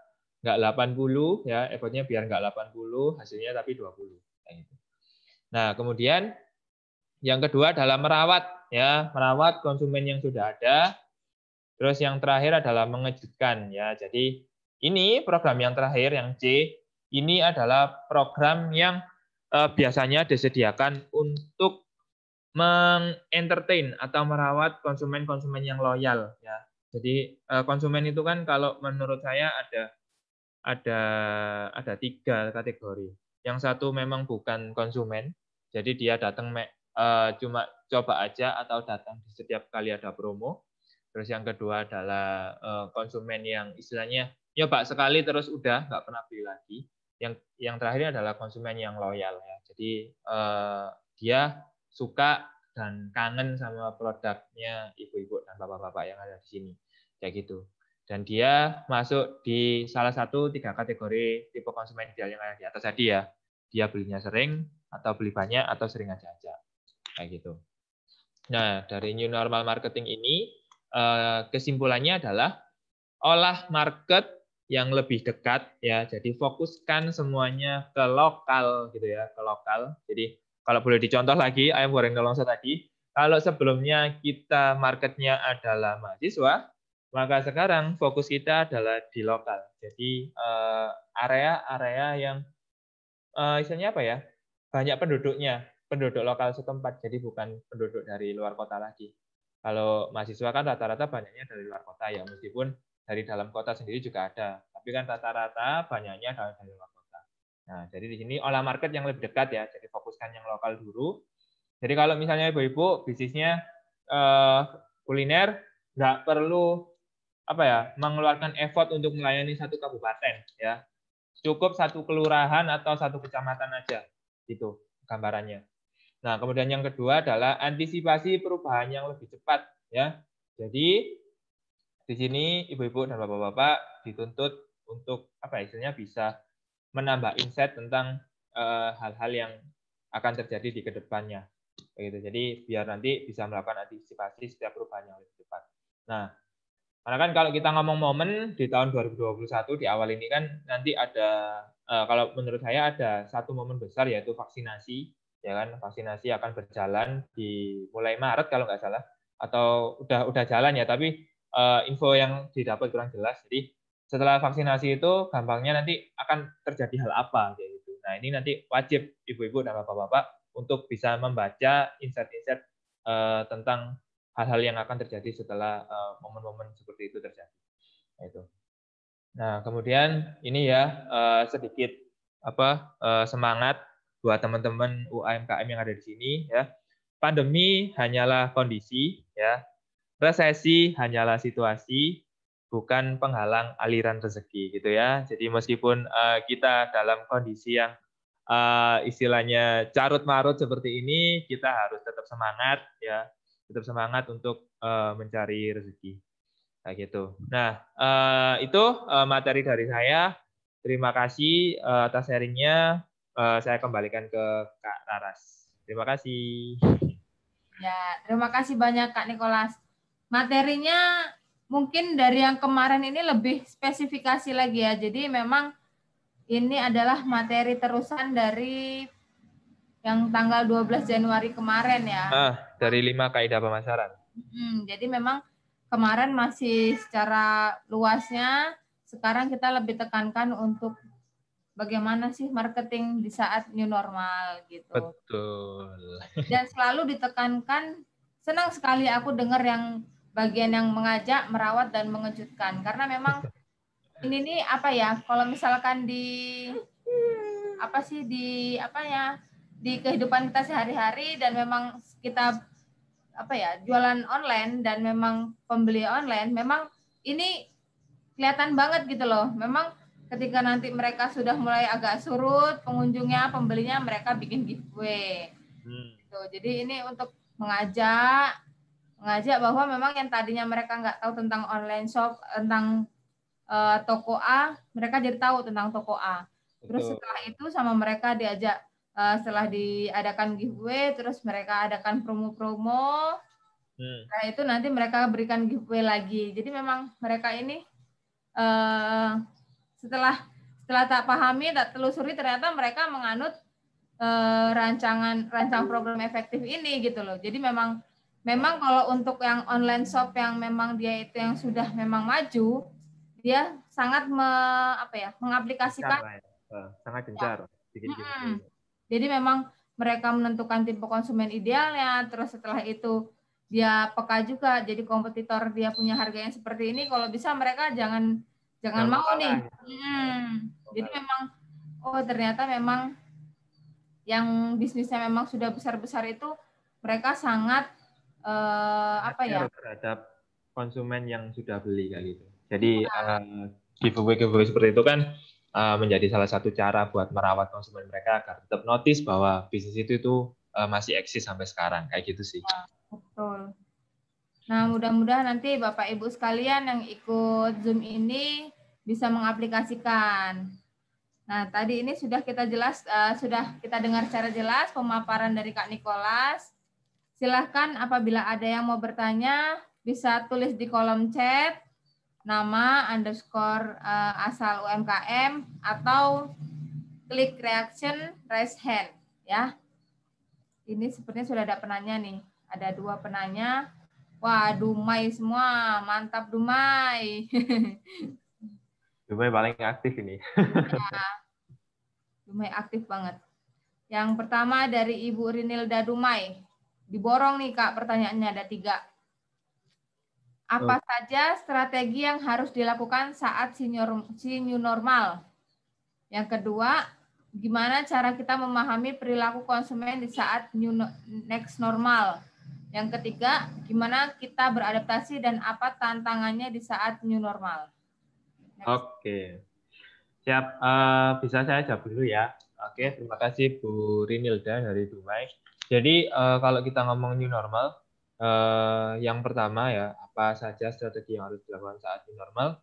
80 ya, effortnya biar nggak 80, hasilnya tapi 20. Gitu. Nah, kemudian yang kedua adalah merawat ya, merawat konsumen yang sudah ada. Terus yang terakhir adalah mengejutkan ya. Jadi ini program yang terakhir yang C, ini adalah program yang biasanya disediakan untuk mengentertain atau merawat konsumen-konsumen yang loyal ya. Jadi konsumen itu kan kalau menurut saya ada 3 kategori. Yang satu memang bukan konsumen, jadi dia datang cuma coba aja atau datang di setiap kali ada promo. Terus yang kedua adalah konsumen yang istilahnya nyoba sekali terus udah nggak pernah beli lagi. Yang terakhir adalah konsumen yang loyal ya. Jadi dia suka dan kangen sama produknya ibu-ibu dan bapak-bapak yang ada di sini. Kayak gitu. Dan dia masuk di salah satu 3 kategori tipe konsumen ideal yang ada di atas tadi ya. Dia belinya sering, atau beli banyak, atau sering aja. Kayak gitu. Nah, dari new normal marketing ini, kesimpulannya adalah olah market yang lebih dekat ya. Jadi fokuskan semuanya ke lokal gitu ya, ke lokal. Jadi kalau boleh dicontoh lagi ayam goreng nolongso tadi, kalau sebelumnya kita marketnya adalah mahasiswa, maka sekarang fokus kita adalah di lokal. Jadi area-area yang istilahnya apa ya? Banyak penduduknya, penduduk lokal setempat. Jadi bukan penduduk dari luar kota lagi. Kalau mahasiswa kan rata-rata banyaknya dari luar kota ya, meskipun dari dalam kota sendiri juga ada. Tapi kan rata-rata banyaknya dari luar kota. Nah, jadi di sini olah market yang lebih dekat ya. Jadi fokuskan yang lokal dulu. Jadi kalau misalnya ibu-ibu bisnisnya kuliner, nggak perlu mengeluarkan effort untuk melayani satu kabupaten ya, cukup satu kelurahan atau satu kecamatan aja gitu gambarannya. Nah, kemudian yang kedua adalah antisipasi perubahan yang lebih cepat ya. Jadi di sini ibu-ibu dan bapak-bapak dituntut untuk istilahnya bisa menambah insight tentang hal-hal yang akan terjadi di kedepannya. Begitu. Jadi biar nanti bisa melakukan antisipasi setiap perubahan yang lebih cepat. Nah, Karena kan kalau kita ngomong momen di tahun 2021 di awal ini kan nanti ada kalau menurut saya ada satu momen besar yaitu vaksinasi, ya kan? Vaksinasi akan berjalan di mulai Maret kalau nggak salah, atau udah jalan ya, tapi info yang didapat kurang jelas. Jadi setelah vaksinasi itu gampangnya nanti akan terjadi hal apa kayak gitu. Nah, ini nanti wajib ibu-ibu dan bapak-bapak untuk bisa membaca insight-insight tentang hal-hal yang akan terjadi setelah momen-momen seperti itu terjadi. Nah, itu. Nah, kemudian ini ya sedikit semangat buat teman-teman UMKM yang ada di sini ya. Pandemi hanyalah kondisi ya. Resesi hanyalah situasi, bukan penghalang aliran rezeki gitu ya. Jadi meskipun kita dalam kondisi yang istilahnya carut marut seperti ini, kita harus tetap semangat ya. Tetap semangat untuk mencari rezeki kayak gitu. Nah, itu materi dari saya. Terima kasih atas sharingnya. Saya kembalikan ke Kak Raras. Terima kasih. Ya, terima kasih banyak Kak Nikolas. Materinya mungkin dari yang kemarin ini lebih spesifikasi lagi ya. Jadi memang ini adalah materi terusan dari yang tanggal 12 Januari kemarin ya. Dari 5 kaidah pemasaran. Jadi memang kemarin masih secara luasnya, sekarang kita lebih tekankan untuk bagaimana sih marketing di saat new normal gitu. Betul. Dan selalu ditekankan, senang sekali aku dengar yang bagian yang mengajak, merawat, dan mengejutkan. Karena memang ini nih kalau misalkan di di kehidupan kita sehari-hari dan memang kita jualan online dan memang pembeli online, memang ini kelihatan banget gitu loh. Memang ketika nanti mereka sudah mulai agak surut pengunjungnya, pembelinya, mereka bikin giveaway. Gitu. Jadi ini untuk mengajak bahwa memang yang tadinya mereka nggak tahu tentang online shop, tentang toko A, mereka jadi tahu tentang toko A. Terus setelah itu sama mereka diajak, setelah diadakan giveaway, terus mereka adakan promo-promo. Nah itu nanti mereka berikan giveaway lagi. Jadi memang mereka ini setelah tak pahami, tak telusuri, ternyata mereka menganut rancang program efektif ini gitu loh. Jadi memang kalau untuk yang online shop yang memang dia itu yang sudah memang maju, dia sangat mengaplikasikan, sangat gencar. Jadi memang mereka menentukan tipe konsumen idealnya, terus setelah itu dia peka juga, jadi kompetitor dia punya harga yang seperti ini, kalau bisa mereka jangan mau nih. Jadi memang ternyata memang yang bisnisnya memang sudah besar-besar itu mereka sangat terhadap konsumen yang sudah beli kayak gitu. Jadi giveaway seperti itu kan menjadi salah satu cara buat merawat konsumen mereka agar tetap notice bahwa bisnis itu masih eksis sampai sekarang kayak gitu sih. Ya, betul. Nah, mudah-mudahan nanti Bapak Ibu sekalian yang ikut Zoom ini bisa mengaplikasikan. Nah, tadi ini sudah kita dengar secara jelas pemaparan dari Kak Nikolas. Silahkan apabila ada yang mau bertanya, bisa tulis di kolom chat, nama, _ asal UMKM, atau klik reaction, raise hand. Ya. Ini sepertinya sudah ada penanya nih. Ada 2 penanya. Wah, Dumai semua. Mantap, Dumai. Dumai paling aktif ini. Ya, Dumai aktif banget. Yang pertama dari Ibu Rinilda Dumai. Diborong nih Kak, pertanyaannya ada 3. Apa saja strategi yang harus dilakukan saat si new normal? Yang kedua, gimana cara kita memahami perilaku konsumen di saat next normal? Yang ketiga, gimana kita beradaptasi dan apa tantangannya di saat new normal? Oke. Siap, bisa saya jawab dulu ya. Oke, terima kasih Bu Rinilda dari Dumai. Jadi kalau kita ngomong new normal, yang pertama ya, apa saja strategi yang harus dilakukan saat new normal?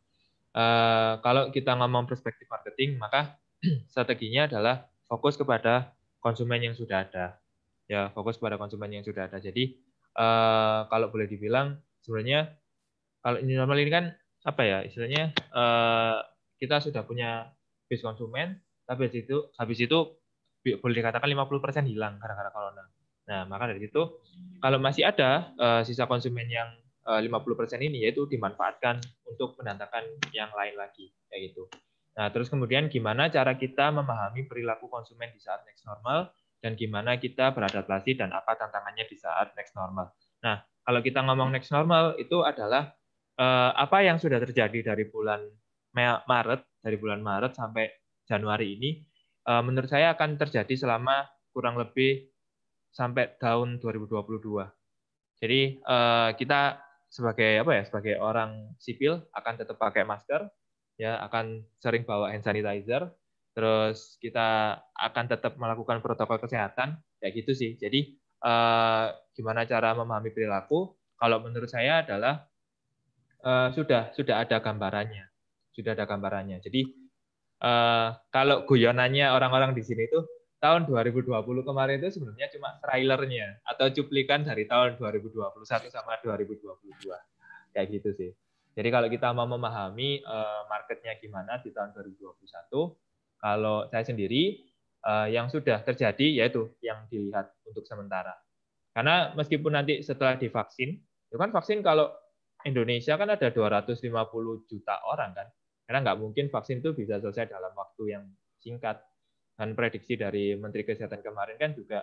Kalau kita ngomong perspektif marketing, maka strateginya adalah fokus kepada konsumen yang sudah ada. Ya, fokus pada konsumen yang sudah ada. Jadi kalau boleh dibilang sebenarnya kalau new normal ini kan apa ya istilahnya, kita sudah punya base konsumen, tapi habis itu boleh dikatakan 50% hilang gara-gara corona. Nah, maka dari itu kalau masih ada sisa konsumen yang 50% ini, yaitu dimanfaatkan untuk mendatangkan yang lain lagi kayak gitu. Nah, terus kemudian gimana cara kita memahami perilaku konsumen di saat next normal, dan gimana kita beradaptasi dan apa tantangannya di saat next normal. Nah, kalau kita ngomong next normal itu adalah apa yang sudah terjadi dari bulan Maret sampai Januari ini, menurut saya akan terjadi selama kurang lebih sampai tahun 2022. Jadi kita sebagai sebagai orang sipil akan tetap pakai masker, ya, akan sering bawa hand sanitizer, terus kita akan tetap melakukan protokol kesehatan, kayak gitu sih. Jadi gimana cara memahami perilaku? Kalau menurut saya adalah sudah ada gambarannya, Jadi kalau guyonannya orang-orang di sini itu tahun 2020 kemarin itu sebenarnya cuma trailernya atau cuplikan dari tahun 2021 sama 2022, kayak gitu sih. Jadi kalau kita mau memahami marketnya gimana di tahun 2021, kalau saya sendiri yang sudah terjadi yaitu yang dilihat untuk sementara. Karena meskipun nanti setelah divaksin, itu kan vaksin kalau Indonesia kan ada 250 juta orang kan, karena nggak mungkin vaksin itu bisa selesai dalam waktu yang singkat. Dan prediksi dari Menteri Kesehatan kemarin kan juga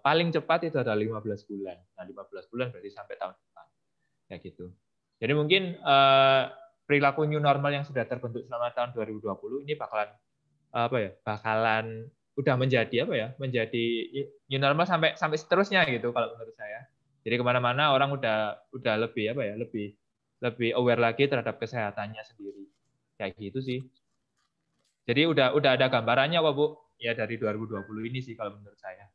paling cepat itu ada 15 bulan. Nah, 15 bulan berarti sampai tahun depan. Kayak gitu. Jadi mungkin perilaku new normal yang sudah terbentuk selama tahun 2020 ini bakalan udah menjadi menjadi new normal sampai seterusnya gitu kalau menurut saya. Jadi kemana-mana orang udah lebih lebih aware lagi terhadap kesehatannya sendiri, kayak gitu sih. Jadi udah ada gambarannya kok Bu, ya dari 2020 ini sih kalau menurut saya.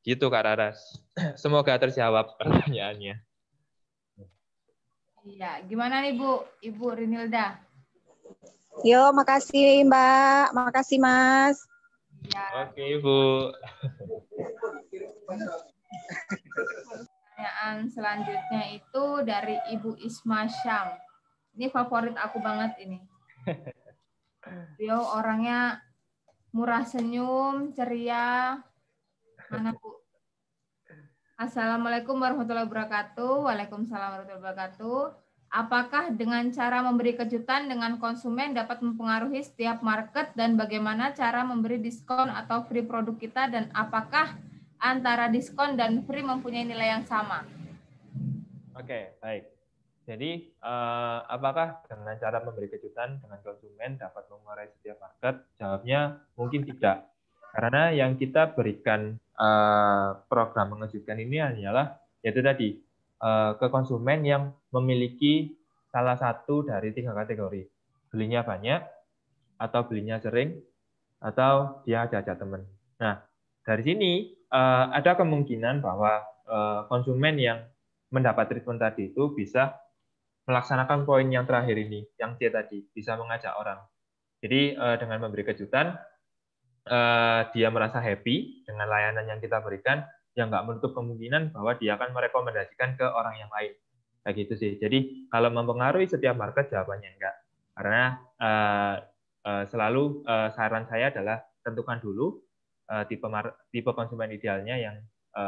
Gitu Kak Raras. Semoga terjawab pertanyaannya. Iya, gimana nih Bu, Ibu Rinilda? Yo, makasih Mbak, makasih Mas. Ya. Oke Bu. Pertanyaan selanjutnya itu dari Ibu Isma Syam. Ini favorit aku banget ini. Beliau orangnya murah senyum, ceria. Mana Bu? Assalamualaikum warahmatullahi wabarakatuh. Waalaikumsalam warahmatullahi wabarakatuh. Apakah dengan cara memberi kejutan dengan konsumen dapat mempengaruhi setiap market, dan bagaimana cara memberi diskon atau free produk kita, dan apakah antara diskon dan free mempunyai nilai yang sama? Oke, baik. Jadi, apakah dengan cara memberi kejutan dengan konsumen dapat mengurangi setiap market? Jawabnya mungkin tidak. Karena yang kita berikan program mengejutkan ini hanyalah yaitu tadi ke konsumen yang memiliki salah satu dari 3 kategori. Belinya banyak, atau belinya sering, atau dia ajak teman. Nah, dari sini ada kemungkinan bahwa konsumen yang mendapat treatment tadi itu bisa melaksanakan poin yang terakhir ini, yang C tadi, bisa mengajak orang. Jadi dengan memberi kejutan, dia merasa happy dengan layanan yang kita berikan, yang nggak menutup kemungkinan bahwa dia akan merekomendasikan ke orang yang lain. Kayak gitu sih. Jadi kalau mempengaruhi setiap market, jawabannya enggak. Karena selalu saran saya adalah tentukan dulu tipe konsumen idealnya yang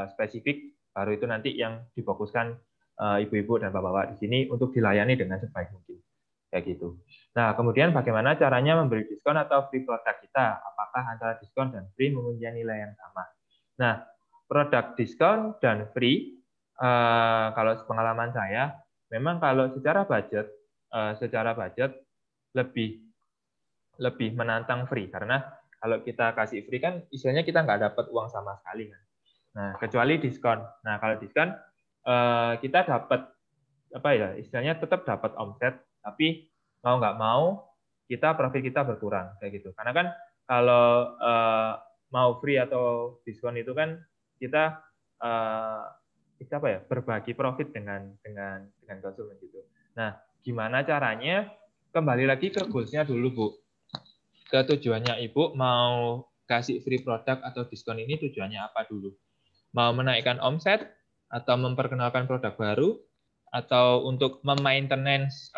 spesifik, baru itu nanti yang difokuskan ibu-ibu dan bapak-bapak di sini untuk dilayani dengan sebaik mungkin. Kayak gitu. Nah, kemudian bagaimana caranya memberi diskon atau free produk kita? Apakah antara diskon dan free mempunyai nilai yang sama? Nah, produk diskon dan free, kalau pengalaman saya, memang kalau secara budget lebih menantang free, karena kalau kita kasih free kan istilahnya kita nggak dapat uang sama sekali kan. Nah, kecuali diskon. Nah, kalau diskon kita dapat istilahnya tetap dapat omset, tapi mau nggak mau profit kita berkurang kayak gitu. Karena kan kalau mau free atau diskon itu kan kita berbagi profit dengan konsumen gitu. Nah, gimana caranya? Kembali lagi ke goals-nya dulu, Bu. Ke tujuannya Ibu mau kasih free produk atau diskon ini tujuannya apa dulu? Mau menaikkan omset atau memperkenalkan produk baru atau untuk memaintenance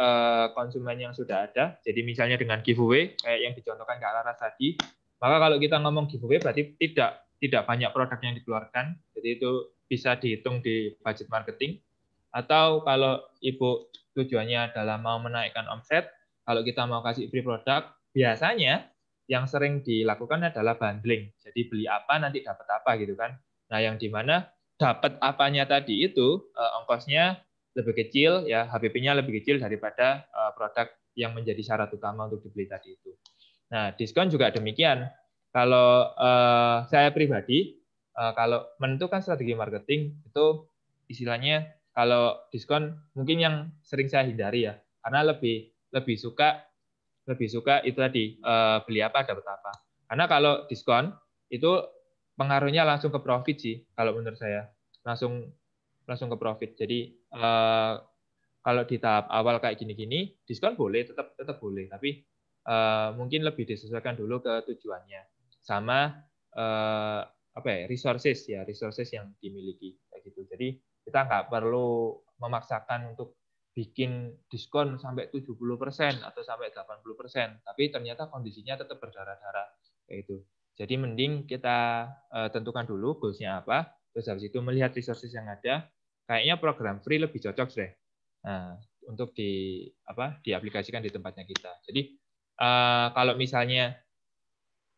konsumen yang sudah ada. Jadi misalnya dengan giveaway kayak yang dicontohkan Kak Laras tadi, maka kalau kita ngomong giveaway berarti tidak banyak produk yang dikeluarkan. Jadi itu bisa dihitung di budget marketing. Atau kalau Ibu tujuannya adalah mau menaikkan omset, kalau kita mau kasih free produk, biasanya yang sering dilakukan adalah bundling. Jadi beli apa nanti dapat apa gitu kan. Nah, yang dimana dapat apanya tadi itu ongkosnya lebih kecil, ya HPP-nya lebih kecil daripada produk yang menjadi syarat utama untuk dibeli tadi itu. Nah, diskon juga demikian. Kalau saya pribadi, kalau menentukan strategi marketing itu istilahnya kalau diskon mungkin yang sering saya hindari ya, karena lebih suka itu tadi beli apa dapat apa. Karena kalau diskon itu pengaruhnya langsung ke profit sih, kalau menurut saya langsung ke profit. Jadi kalau di tahap awal kayak gini-gini, diskon boleh, tetap boleh, tapi mungkin lebih disesuaikan dulu ke tujuannya, sama resources yang dimiliki kayak gitu. Jadi kita nggak perlu memaksakan untuk bikin diskon sampai 70% atau sampai 80%, tapi ternyata kondisinya tetap berdarah-darah kayak itu. Jadi mending kita tentukan dulu goals-nya apa, terus habis itu melihat resources yang ada. Kayaknya program free lebih cocok deh. Nah, untuk diaplikasikan di tempatnya kita. Jadi kalau misalnya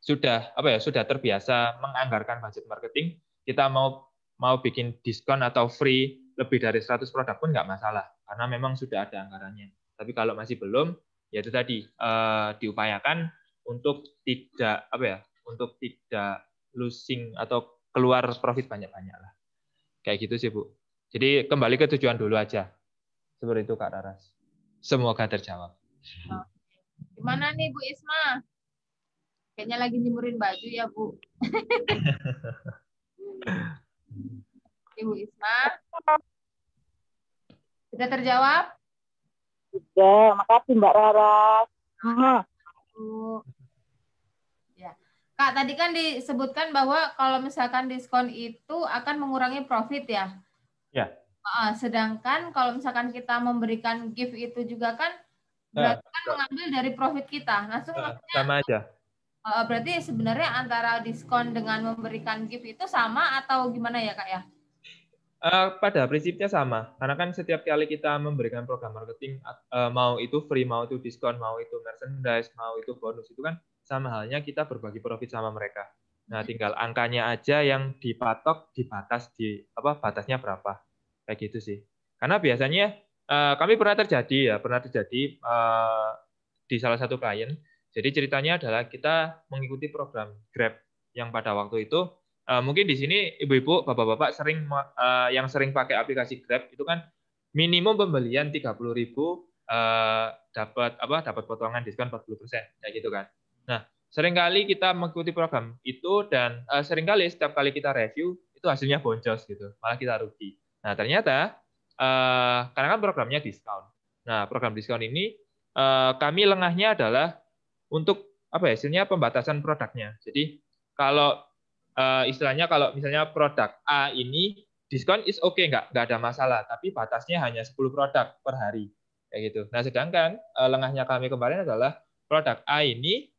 sudah terbiasa menganggarkan budget marketing, kita mau bikin diskon atau free lebih dari 100 produk pun nggak masalah, karena memang sudah ada anggarannya. Tapi kalau masih belum, ya itu tadi diupayakan untuk tidak losing atau keluar profit banyak-banyak lah. Kayak gitu sih, Bu. Jadi kembali ke tujuan dulu aja. Seperti itu, Kak Raras. Semoga terjawab. Gimana nih Bu Isma? Kayaknya lagi nyemurin baju ya, Bu. Ibu Isma. Sudah terjawab? Sudah, makasih Mbak Raras. Bu. Ya. Kak, tadi kan disebutkan bahwa kalau misalkan diskon itu akan mengurangi profit ya? Ya. Sedangkan kalau misalkan kita memberikan gift itu juga kan berarti kan mengambil dari profit kita. Langsung sama aja. Berarti sebenarnya antara diskon dengan memberikan gift itu sama atau gimana ya, Kak ya? Pada prinsipnya sama, karena kan setiap kali kita memberikan program marketing, mau itu free, mau itu diskon, mau itu merchandise, mau itu bonus, itu kan sama halnya kita berbagi profit sama mereka. Nah, tinggal angkanya aja yang dipatok, batasnya berapa, kayak gitu sih. Karena biasanya kami pernah terjadi di salah satu klien. Jadi ceritanya adalah kita mengikuti program Grab yang pada waktu itu mungkin di sini ibu-ibu, bapak-bapak yang sering pakai aplikasi Grab itu kan minimum pembelian 30.000 dapat potongan diskon 40% kayak gitu kan. Nah, seringkali kita mengikuti program itu dan seringkali setiap kali kita review itu hasilnya boncos gitu, malah kita rugi. Nah, ternyata karena kan programnya diskon. Nah, program diskon ini kami lengahnya adalah untuk hasilnya pembatasan produknya. Jadi kalau istilahnya kalau misalnya produk A ini diskon is oke, nggak ada masalah, tapi batasnya hanya 10 produk per hari kayak gitu. Nah, sedangkan lengahnya kami kemarin adalah produk A ini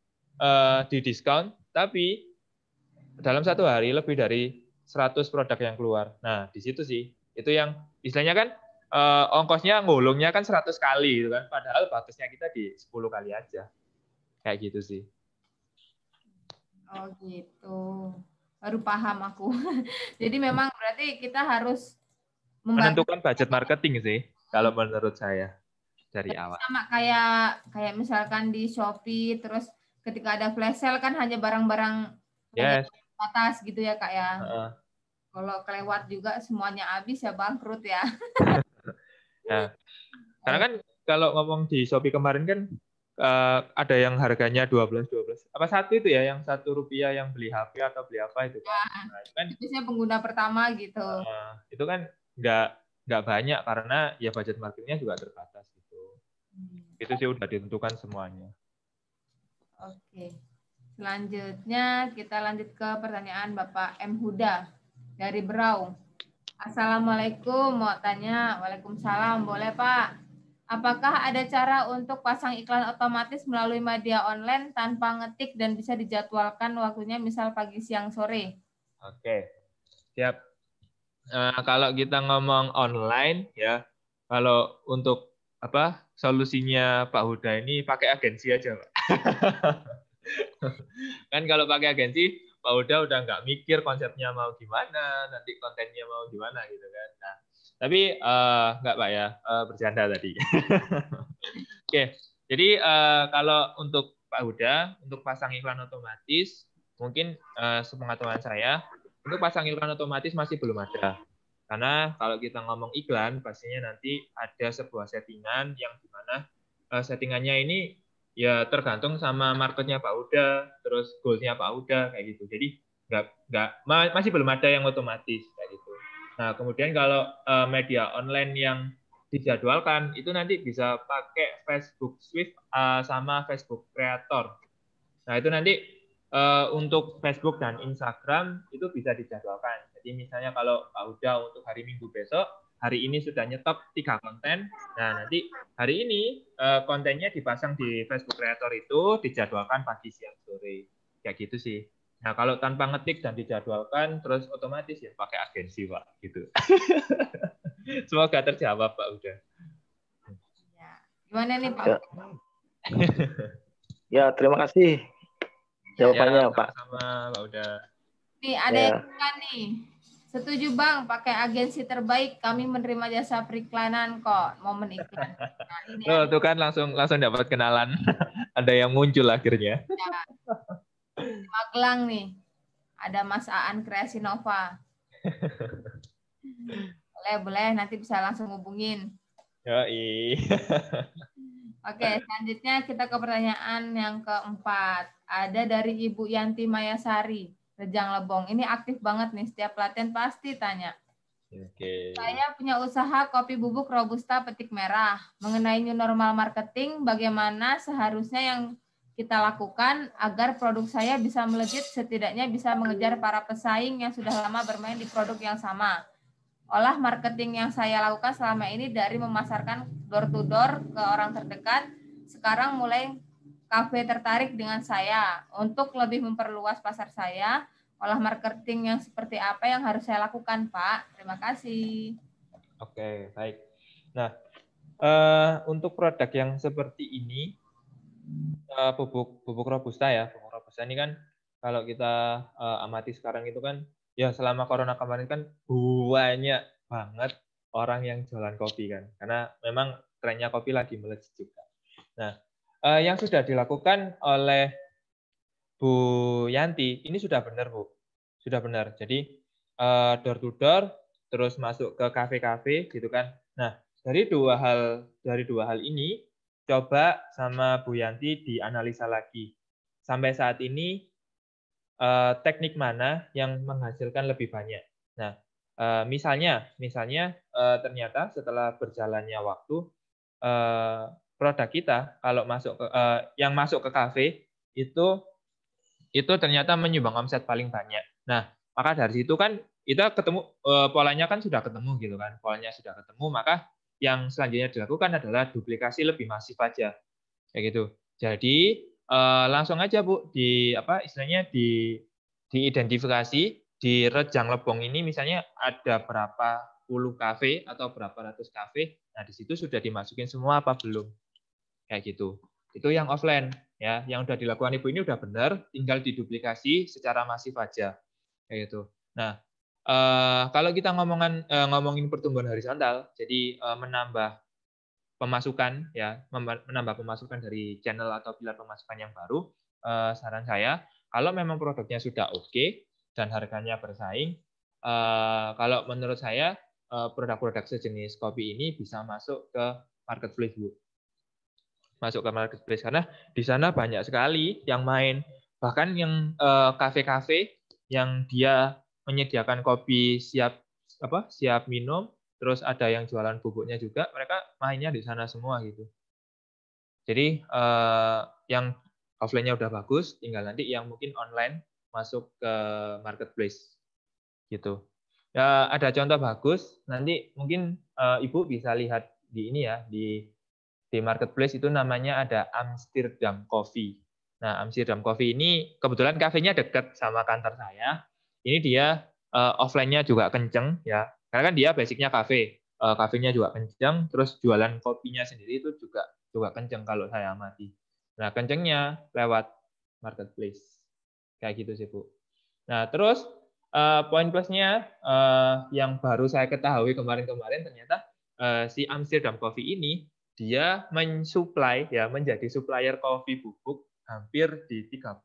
didiskon, tapi dalam satu hari lebih dari 100 produk yang keluar. Nah, di situ sih itu yang istilahnya kan ongkosnya ngulungnya kan 100 kali gitu kan, padahal batasnya kita di 10 kali aja. Kayak gitu sih. Oh gitu. Baru paham aku. Jadi memang berarti kita harus menentukan budget marketing sih kalau menurut saya dari awal. Sama kayak misalkan di Shopee, terus ketika ada flash sale kan hanya barang-barang atas gitu ya, Kak ya. Kalau kelewat juga semuanya habis ya bangkrut ya. Nah, karena kan kalau ngomong di Shopee kemarin kan ada yang harganya 12. Apa satu itu ya, yang Rp1 yang beli HP atau beli apa itu kan. Nah, itu kan biasanya pengguna pertama gitu. Itu kan nggak banyak karena ya budget marketingnya juga terbatas gitu. Itu sih udah ditentukan semuanya. Oke. Selanjutnya kita lanjut ke pertanyaan Bapak M. Huda dari Berau. Assalamualaikum, mau tanya. Waalaikumsalam, boleh Pak. Apakah ada cara untuk pasang iklan otomatis melalui media online tanpa ngetik dan bisa dijadwalkan waktunya misal pagi, siang, sore? Oke, siap. Kalau kita ngomong online ya, kalau untuk apa solusinya Pak Huda ini pakai agensi aja, Pak. Kan kalau pakai agensi, Pak Huda udah nggak mikir konsepnya mau gimana, nanti kontennya mau gimana gitu kan. Nah, tapi nggak Pak ya, bercanda tadi. Oke, jadi kalau untuk Pak Huda, untuk pasang iklan otomatis, mungkin sepengetahuan saya, untuk pasang iklan otomatis masih belum ada. Karena kalau kita ngomong iklan, pastinya nanti ada sebuah settingan yang dimana settingannya ini ya tergantung sama marketnya Pak Huda, terus goalsnya Pak Huda kayak gitu. Jadi masih belum ada yang otomatis kayak gitu. Nah kemudian kalau media online yang dijadwalkan itu nanti bisa pakai Facebook Swift sama Facebook Creator. Nah itu nanti untuk Facebook dan Instagram itu bisa dijadwalkan. Jadi misalnya kalau Pak Huda untuk hari Minggu besok, hari ini sudah nyetop 3 konten. Nah nanti hari ini kontennya dipasang di Facebook Creator itu dijadwalkan pagi, siang, sore. Kayak gitu sih. Nah kalau tanpa ngetik dan dijadwalkan, terus otomatis ya pakai agensi Pak. Gitu. Semoga terjawab Pak Huda. Ya. Gimana nih Pak? Ya, ya terima kasih jawabannya ya, Pak. Sama Pak Huda. Nih ada yang bilang nih, setuju Bang, pakai agensi terbaik, kami menerima jasa periklanan kok, momen iklan. Nah, ini Loh, tuh kan langsung dapat kenalan. Ada yang muncul akhirnya. ya. Di Magelang nih, ada Mas Aan Kreasi Nova. Boleh, nanti bisa langsung hubungin. Yoi. Oke, selanjutnya kita ke pertanyaan yang keempat. Ada dari Ibu Yanti Mayasari, Rejang Lebong. Ini aktif banget nih, setiap pelatihan pasti tanya. Oke. Saya punya usaha kopi bubuk Robusta petik merah. Mengenai new normal marketing, bagaimana seharusnya yang kita lakukan agar produk saya bisa melejit, setidaknya bisa mengejar para pesaing yang sudah lama bermain di produk yang sama. Olah marketing yang saya lakukan selama ini dari memasarkan door to door ke orang terdekat, sekarang mulai kafe tertarik dengan saya. Untuk lebih memperluas pasar saya, olah marketing yang seperti apa yang harus saya lakukan, Pak? Terima kasih. Oke, baik. Nah, untuk produk yang seperti ini, bubuk Robusta ya, bubuk Robusta ini kan kalau kita amati sekarang itu kan, ya selama corona kemarin kan banyak banget orang yang jualan kopi kan, karena memang trennya kopi lagi melejit juga. Nah, yang sudah dilakukan oleh Bu Yanti ini sudah benar Bu, sudah benar. Jadi door to door, terus masuk ke kafe-kafe gitu kan. Nah dari dua hal ini coba sama Bu Yanti dianalisa lagi. Sampai saat ini teknik mana yang menghasilkan lebih banyak. Nah misalnya ternyata setelah berjalannya waktu produk kita kalau yang masuk ke kafe itu ternyata menyumbang omset paling banyak. Nah, maka dari situ kan kita ketemu polanya kan sudah ketemu gitu kan. Polanya sudah ketemu, maka yang selanjutnya dilakukan adalah duplikasi lebih masif aja. Kayak gitu. Jadi langsung aja Bu istilahnya diidentifikasi di Rejang Lebong ini misalnya ada berapa puluh kafe atau berapa ratus kafe. Nah, di situ sudah dimasukin semua apa belum? Kayak gitu. Itu yang offline ya, yang udah dilakukan Ibu ini udah benar, tinggal diduplikasi secara masif aja. Kayak gitu. Nah, kalau kita ngomongin pertumbuhan horizontal, jadi menambah pemasukan ya, menambah pemasukan dari channel atau pilar pemasukan yang baru, saran saya kalau memang produknya sudah oke dan harganya bersaing, kalau menurut saya produk-produk sejenis kopi ini bisa masuk ke marketplace Bu. Masuk ke marketplace karena di sana banyak sekali yang main, bahkan yang kafe-kafe yang dia menyediakan kopi siap minum, terus ada yang jualan bubuknya juga, mereka mainnya di sana semua gitu. Jadi yang offline-nya udah bagus, tinggal nanti yang mungkin online masuk ke marketplace gitu. Ya, ada contoh bagus. Nanti mungkin Ibu bisa lihat di ini ya, di marketplace itu namanya ada Amsterdam Coffee. Nah, Amsterdam Coffee ini kebetulan kafenya dekat sama kantor saya. Ini dia offline-nya juga kenceng ya. Karena kan dia basicnya kafe. Kafenya juga kenceng, terus jualan kopinya sendiri itu juga kenceng kalau saya amati. Nah, kencengnya lewat marketplace. Kayak gitu sih, Bu. Nah, terus poin plusnya yang baru saya ketahui kemarin-kemarin ternyata si Amsterdam Coffee ini dia mensuplai ya menjadi supplier kopi bubuk hampir di 30%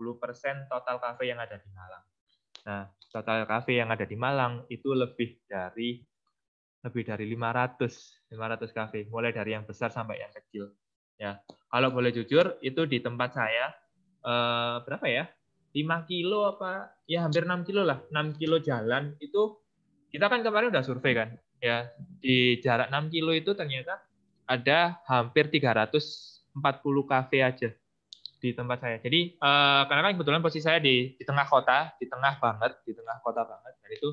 total kafe yang ada di Malang. Nah, total kafe yang ada di Malang itu lebih dari 500 kafe, mulai dari yang besar sampai yang kecil. Ya, kalau boleh jujur itu di tempat saya berapa ya? 5 kilo apa ya hampir 6 kilo lah, 6 kilo jalan itu kita kan kemarin udah survei kan ya, di jarak 6 kilo itu ternyata ada hampir 340 kafe aja di tempat saya. Jadi karena kan kebetulan posisi saya di tengah kota, di tengah kota banget, dan itu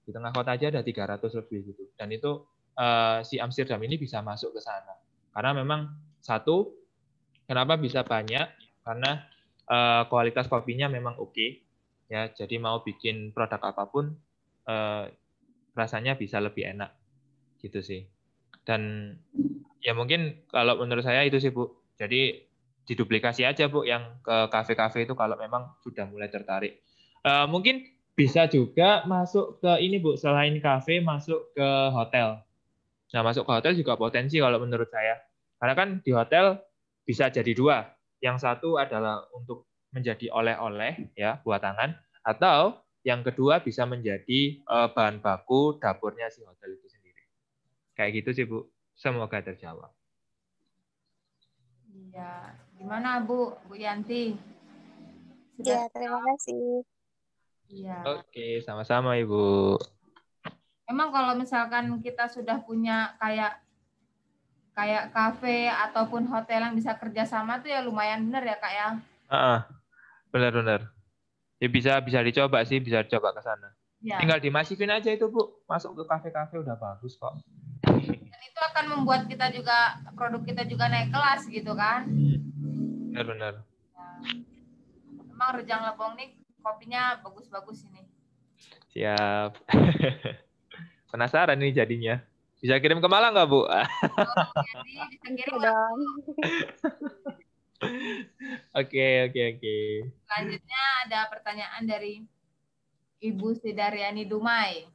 di tengah kota aja ada 300 lebih gitu. Dan itu si Amsterdam ini bisa masuk ke sana karena memang satu, kenapa bisa banyak, karena kualitas kopinya memang oke, ya. Jadi mau bikin produk apapun rasanya bisa lebih enak, gitu sih. Dan ya mungkin kalau menurut saya itu sih Bu. Jadi diduplikasi aja Bu yang ke kafe-kafe itu kalau memang sudah mulai tertarik. Mungkin bisa juga masuk ke ini Bu, selain kafe masuk ke hotel. Nah, masuk ke hotel juga potensi kalau menurut saya. Karena kan di hotel bisa jadi dua. Yang satu adalah untuk menjadi oleh-oleh ya buat tangan, atau yang kedua bisa menjadi bahan baku dapurnya si hotel itu sendiri. Kayak gitu sih Bu. Semoga terjawab. Iya, gimana Bu Yanti? Ya, terima kasih. Iya. Oke, sama-sama Ibu. Emang kalau misalkan kita sudah punya kayak kafe ataupun hotel yang bisa kerjasama tuh ya lumayan bener ya Kak ya. Benar-benar. Ya bisa dicoba sih, bisa dicoba ke sana. Ya. Tinggal dimasukin aja itu Bu, masuk ke kafe-kafe udah bagus kok. Dan itu akan membuat kita juga produk kita juga naik kelas gitu kan. Benar-benar. Emang Rejang Lebong nih kopinya bagus-bagus ini. Siap. Penasaran nih jadinya. Bisa kirim ke Malang nggak Bu? Jadi bisa kirim dong. Oke. Selanjutnya ada pertanyaan dari Ibu Sidaryani Dumai.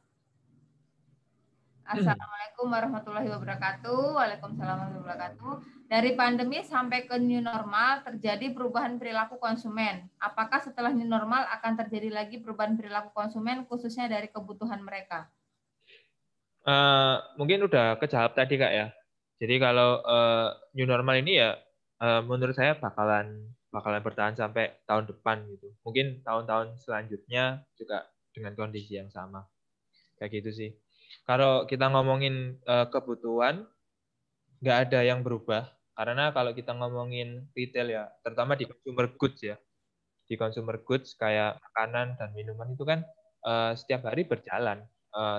Assalamualaikum warahmatullahi wabarakatuh. Waalaikumsalam warahmatullahi wabarakatuh. Dari pandemi sampai ke new normal terjadi perubahan perilaku konsumen. Apakah setelah new normal akan terjadi lagi perubahan perilaku konsumen khususnya dari kebutuhan mereka? Mungkin udah kejawab tadi Kak ya. Jadi kalau new normal ini ya menurut saya bakalan bertahan sampai tahun depan gitu. Mungkin tahun-tahun selanjutnya juga dengan kondisi yang sama. Kayak gitu sih. Kalau kita ngomongin kebutuhan, nggak ada yang berubah. Karena kalau kita ngomongin retail ya, terutama di consumer goods ya. Di consumer goods kayak makanan dan minuman itu kan setiap hari berjalan.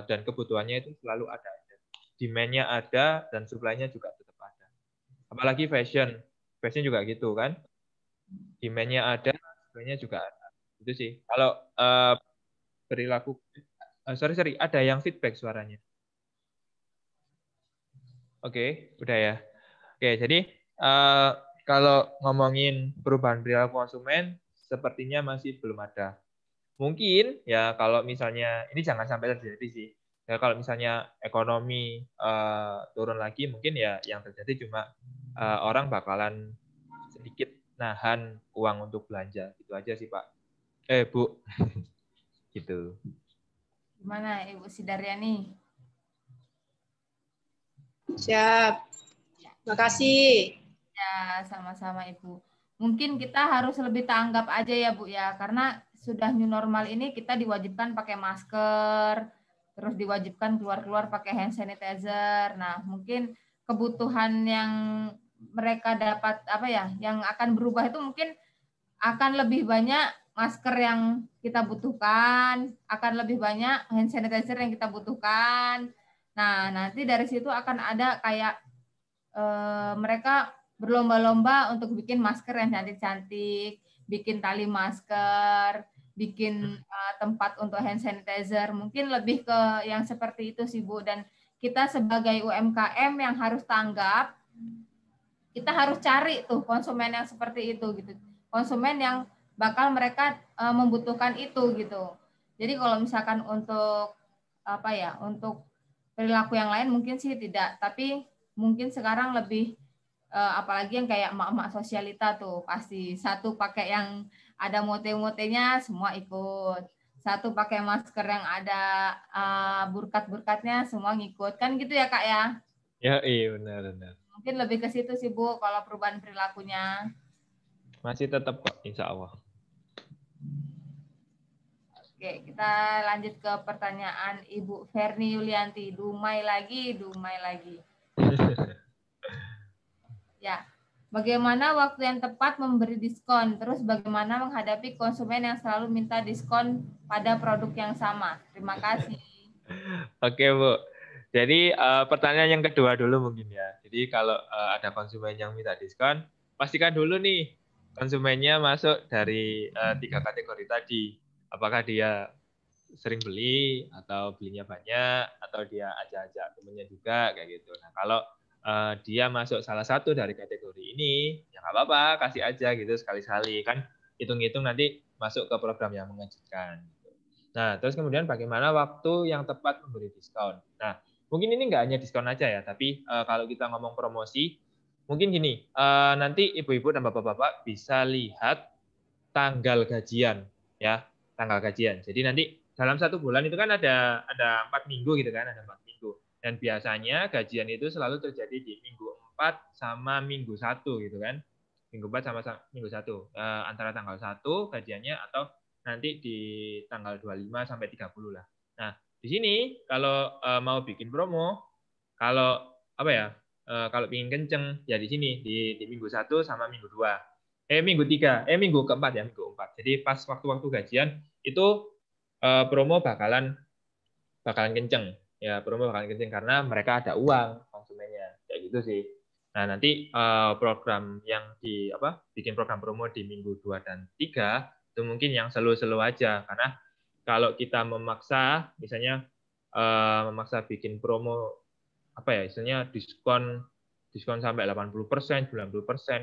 Dan kebutuhannya itu selalu ada. Demand-nya ada dan supply-nya juga tetap ada. Apalagi fashion. Fashion juga gitu kan. Demand-nya ada, supply-nya juga ada. Itu sih. Kalau perilaku sorry, ada yang feedback suaranya. Oke, udah ya. Oke, jadi kalau ngomongin perubahan perilaku konsumen, sepertinya masih belum ada. Mungkin ya kalau misalnya ini jangan sampai terjadi sih. Ya, kalau misalnya ekonomi turun lagi, mungkin ya yang terjadi cuma orang bakalan sedikit nahan uang untuk belanja. Itu aja sih Pak. Bu. Gitu. Gimana Ibu Sidaryani? Siap. Makasih. Ya, sama-sama Ibu. Mungkin kita harus lebih tanggap aja ya Bu ya, karena sudah new normal ini kita diwajibkan pakai masker, terus diwajibkan keluar-keluar pakai hand sanitizer. Nah, mungkin kebutuhan yang mereka dapat apa ya, yang akan berubah itu mungkin akan lebih banyak masker yang kita butuhkan, akan lebih banyak hand sanitizer yang kita butuhkan. Nah, nanti dari situ akan ada kayak mereka berlomba-lomba untuk bikin masker yang cantik-cantik, bikin tali masker, bikin tempat untuk hand sanitizer. Mungkin lebih ke yang seperti itu sih, Bu. Dan kita sebagai UMKM yang harus tanggap, kita harus cari tuh konsumen yang seperti itu gitu. Konsumen yang bakal mereka membutuhkan itu gitu. Jadi kalau misalkan untuk apa ya, untuk perilaku yang lain mungkin sih tidak, tapi mungkin sekarang lebih apalagi yang kayak emak-emak sosialita tuh pasti satu pakai yang ada mote-motenya semua ikut, satu pakai masker yang ada burkat-burkatnya semua ngikut, kan gitu ya Kak ya? Ya, iya benar. Mungkin lebih ke situ sih Bu kalau perubahan perilakunya. Masih tetap kok, insya Allah. Oke, kita lanjut ke pertanyaan Ibu Ferni Yulianti. Dumai lagi. Ya, bagaimana waktu yang tepat memberi diskon? Terus bagaimana menghadapi konsumen yang selalu minta diskon pada produk yang sama? Terima kasih. Oke, Bu. Jadi pertanyaan yang kedua dulu mungkin ya. Jadi kalau ada konsumen yang minta diskon, pastikan dulu nih konsumennya masuk dari 3 kategori tadi. Apakah dia sering beli atau belinya banyak atau dia ajak-ajak temennya juga kayak gitu. Nah, kalau dia masuk salah satu dari kategori ini, ya nggak apa-apa, kasih aja gitu sekali-sekali. Kan hitung-hitung nanti masuk ke program yang mengejutkan. Nah, terus kemudian bagaimana waktu yang tepat memberi diskon. Nah, mungkin ini nggak hanya diskon aja ya, tapi kalau kita ngomong promosi, mungkin gini, nanti ibu-ibu dan bapak-bapak bisa lihat tanggal gajian, ya, tanggal gajian. Jadi nanti dalam 1 bulan itu kan ada 4 minggu gitu kan, ada 4 minggu. Dan biasanya gajian itu selalu terjadi di minggu 4 sama minggu 1 gitu kan. Minggu 4 sama minggu 1. Antara tanggal 1 gajiannya atau nanti di tanggal 25 sampai 30 lah. Nah, di sini kalau mau bikin promo, kalau apa ya? Kalau ingin kenceng ya di sini di minggu 1 sama minggu 2. Minggu 3, minggu keempat ya, minggu 4. Jadi pas waktu-waktu gajian itu promo bakalan kenceng. Ya, promo bakalan kenceng karena mereka ada uang konsumennya. Kayak gitu sih. Nah, nanti program yang bikin program promo di minggu 2 dan 3 itu mungkin yang slow-slow aja, karena kalau kita memaksa misalnya memaksa bikin promo istilahnya diskon sampai 80%, 90%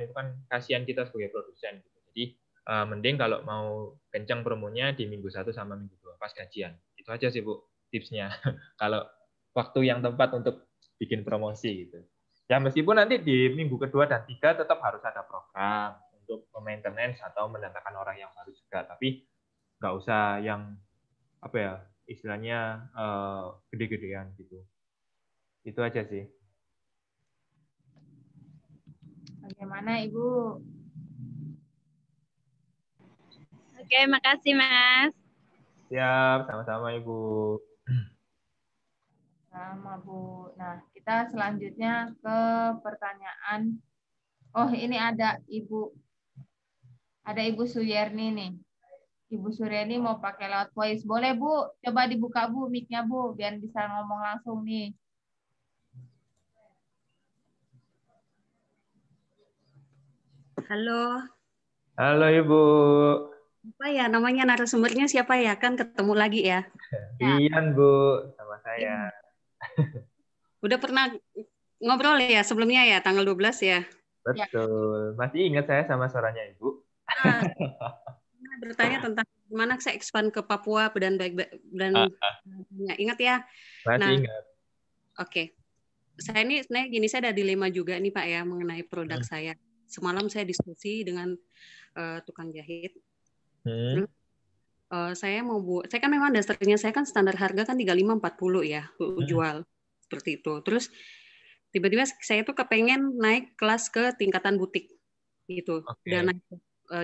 itu kan kasihan kita sebagai produsen gitu. Jadi mending kalau mau kencang promonya di minggu 1 sama minggu 2 pas gajian. Itu aja sih Bu tipsnya. Kalau waktu yang tepat untuk bikin promosi gitu. Ya meskipun nanti di minggu kedua dan 3 tetap harus ada program untuk maintenance atau mendatangkan orang yang baru juga, tapi nggak usah yang istilahnya gede-gedean gitu. Itu aja sih. Bagaimana Ibu? Oke, makasih Mas. Siap, sama-sama Ibu. Sama Bu. Nah, kita selanjutnya ke pertanyaan. Oh, ini ada Ibu Suyerni nih. Ibu Suryani mau pakai lewat voice. Boleh Bu? Coba dibuka Bu mic-nya Bu, biar bisa ngomong langsung nih. Halo. Halo Ibu. Apa ya namanya narasumbernya siapa ya? Kan ketemu lagi ya. Dian Bu, sama saya. Udah pernah ngobrol ya sebelumnya ya, tanggal 12 ya? Betul. Masih ingat saya sama suaranya Ibu? Bertanya tentang gimana saya expand ke Papua dan ingat ya. Masih ingat. Oke. Saya ini sebenarnya gini, saya ada dilema juga nih Pak ya mengenai produk saya. Semalam saya diskusi dengan tukang jahit. Saya kan memang dasarnya saya kan standar harga kan 35-40 ya jual seperti itu. Terus tiba-tiba saya tuh kepengen naik kelas ke tingkatan butik gitu. Dan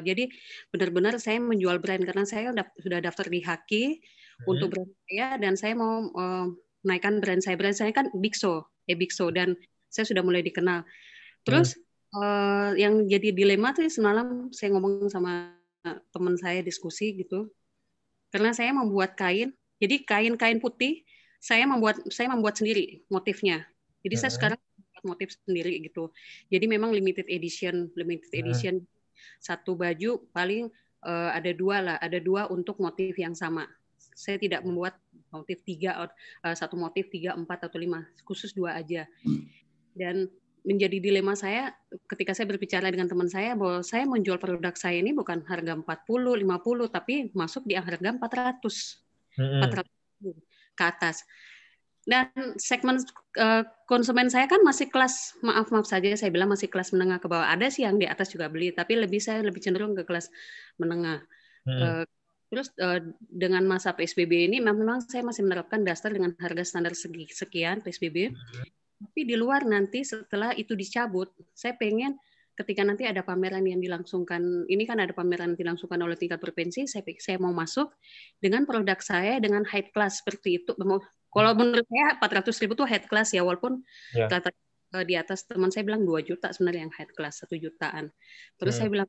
jadi benar-benar saya menjual brand karena saya sudah daftar di Haki untuk brand saya, dan saya mau menaikkan brand saya. Brand saya kan Bixo dan saya sudah mulai dikenal. Terus yang jadi dilema tuh semalam saya ngomong sama teman saya diskusi gitu. Karena saya membuat kain, jadi kain-kain putih saya membuat sendiri motifnya. Jadi saya sekarang membuat motif sendiri gitu. Jadi memang limited edition satu baju paling ada dua untuk motif yang sama. Saya tidak membuat motif satu motif 3, 4 atau 5, khusus 2 aja. Dan menjadi dilema saya ketika saya berbicara dengan teman saya bahwa saya menjual produk saya ini bukan harga 40, 50, tapi masuk di harga 400 ke atas. Dan segmen konsumen saya kan masih kelas, maaf saja saya bilang masih kelas menengah ke bawah. Ada sih yang di atas juga beli, tapi saya lebih cenderung ke kelas menengah. Terus dengan masa PSBB ini memang saya masih menerapkan daster dengan harga standar sekian PSBB. Tapi di luar nanti setelah itu dicabut, saya pengen ketika nanti ada pameran yang dilangsungkan, ini kan ada pameran yang dilangsungkan oleh tingkat provinsi, saya mau masuk dengan produk saya dengan high class seperti itu. Kalau menurut saya 400.000 itu high class ya, walaupun di atas teman saya bilang 2 juta sebenarnya yang high class, 1 jutaan. Terus saya bilang,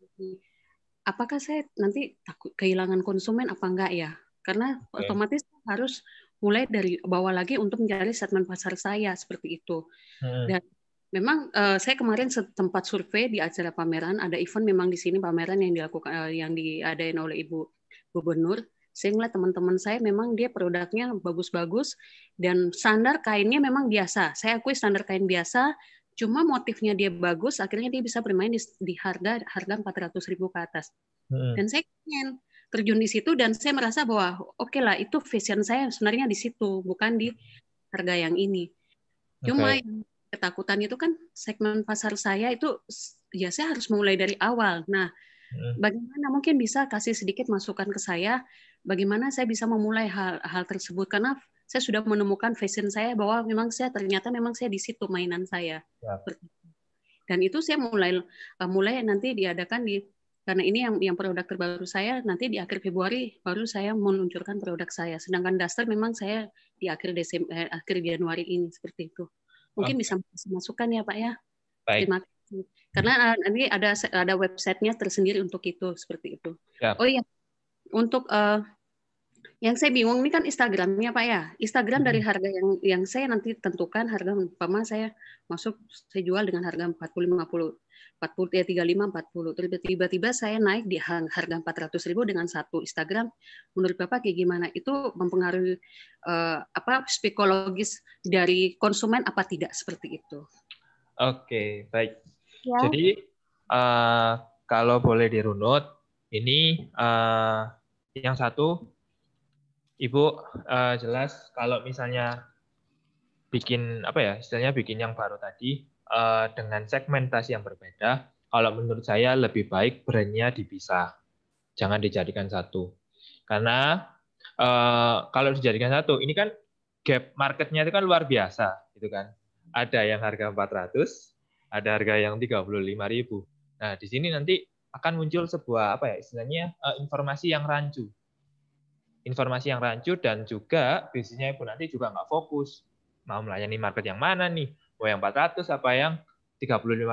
apakah saya nanti takut kehilangan konsumen apa enggak ya? Karena otomatis harus mulai dari bawah lagi untuk mencari segmen pasar saya seperti itu. Dan memang saya kemarin sempat survei di acara pameran, ada event memang di sini pameran yang dilakukan yang diadain oleh Ibu Gubernur. Saya ngeliat teman-teman saya memang dia produknya bagus-bagus dan standar kainnya memang biasa. Saya akui standar kain biasa, cuma motifnya dia bagus, akhirnya dia bisa bermain di harga 400.000 ke atas. Dan saya ingin terjun di situ dan saya merasa bahwa oke lah, itu vision saya sebenarnya di situ, bukan di harga yang ini. Cuma yang ketakutan itu kan segmen pasar saya itu ya saya harus mulai dari awal. Nah, bagaimana mungkin bisa kasih sedikit masukan ke saya, bagaimana saya bisa memulai hal tersebut, karena saya sudah menemukan vision saya bahwa memang ternyata saya di situ mainan saya. Dan itu saya mulai nanti diadakan karena ini yang produk terbaru saya, nanti di akhir Februari baru saya meluncurkan produk saya. Sedangkan daster memang saya di akhir Januari ini seperti itu. Mungkin bisa masukkan ya Pak ya. Baik. Terima kasih. Karena nanti ada websitenya tersendiri untuk itu seperti itu. Oh iya, untuk yang saya bingung ini kan Instagramnya Pak ya. Instagram dari harga yang saya nanti tentukan harga umpama saya jual dengan harga 35 40. Tiba-tiba saya naik di harga 400.000 dengan satu Instagram. Menurut Bapak kayak gimana? Itu mempengaruhi psikologis dari konsumen apa tidak seperti itu? Oke, baik. Jadi kalau boleh dirunut, ini yang satu, Ibu jelas kalau misalnya bikin istilahnya bikin yang baru tadi dengan segmentasi yang berbeda, kalau menurut saya lebih baik brandnya dipisah, jangan dijadikan satu. Karena kalau dijadikan satu, ini kan gap marketnya itu kan luar biasa, gitu kan. Ada yang harga 400, ada harga yang 35.000. Nah, di sini nanti akan muncul sebuah istilahnya informasi yang rancu. Informasi yang rancu dan juga bisnisnya Ibu nanti juga nggak fokus. Mau melayani market yang mana nih? Mau yang 400 apa yang 35.000?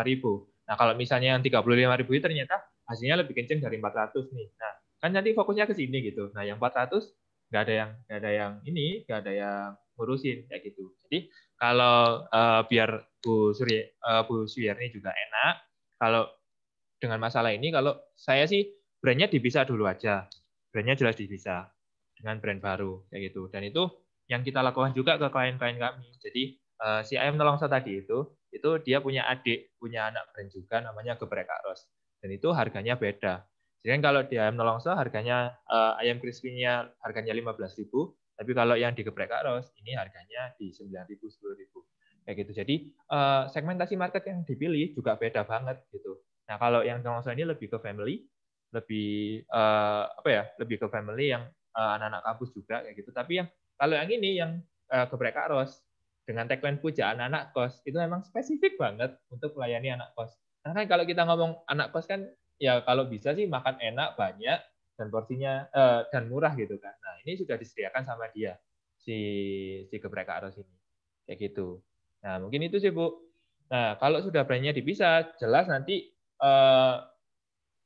Nah, kalau misalnya yang 35.000 itu ternyata hasilnya lebih kenceng dari 400 nih. Nah, kan nanti fokusnya ke sini gitu. Nah, yang 400 nggak ada yang ngurusin kayak gitu. Jadi kalau biar Bu Suyerni juga enak, kalau dengan masalah ini, kalau saya sih brandnya dipisah dulu aja. Brandnya jelas dipisah dengan brand baru kayak gitu. Dan itu yang kita lakukan juga ke klien-klien kami. Jadi si ayam nelongso tadi itu dia punya anak brand juga namanya Geprek Kak Ros. Dan itu harganya beda. Jadi kalau di ayam nelongso harganya ayam crispy-nya harganya 15.000, tapi kalau yang di Geprek Kak Ros ini harganya di 9.000, 10.000. Kayak gitu. Jadi segmentasi market yang dipilih juga beda banget gitu. Nah, kalau yang nelongso ini lebih ke family, lebih lebih ke family yang anak-anak kampus juga kayak gitu. Tapi kalau yang ini yang Geprek Kak Ros dengan tagline pujaan anak kos itu memang spesifik banget untuk melayani anak kos. Karena kalau kita ngomong anak kos kan ya kalau bisa sih makan enak, banyak dan porsinya dan murah gitu kan. Nah, ini sudah disediakan sama dia si Geprek Kak Ros ini. Kayak gitu. Nah, mungkin itu sih Bu. Nah, kalau sudah brandnya dipisah, jelas nanti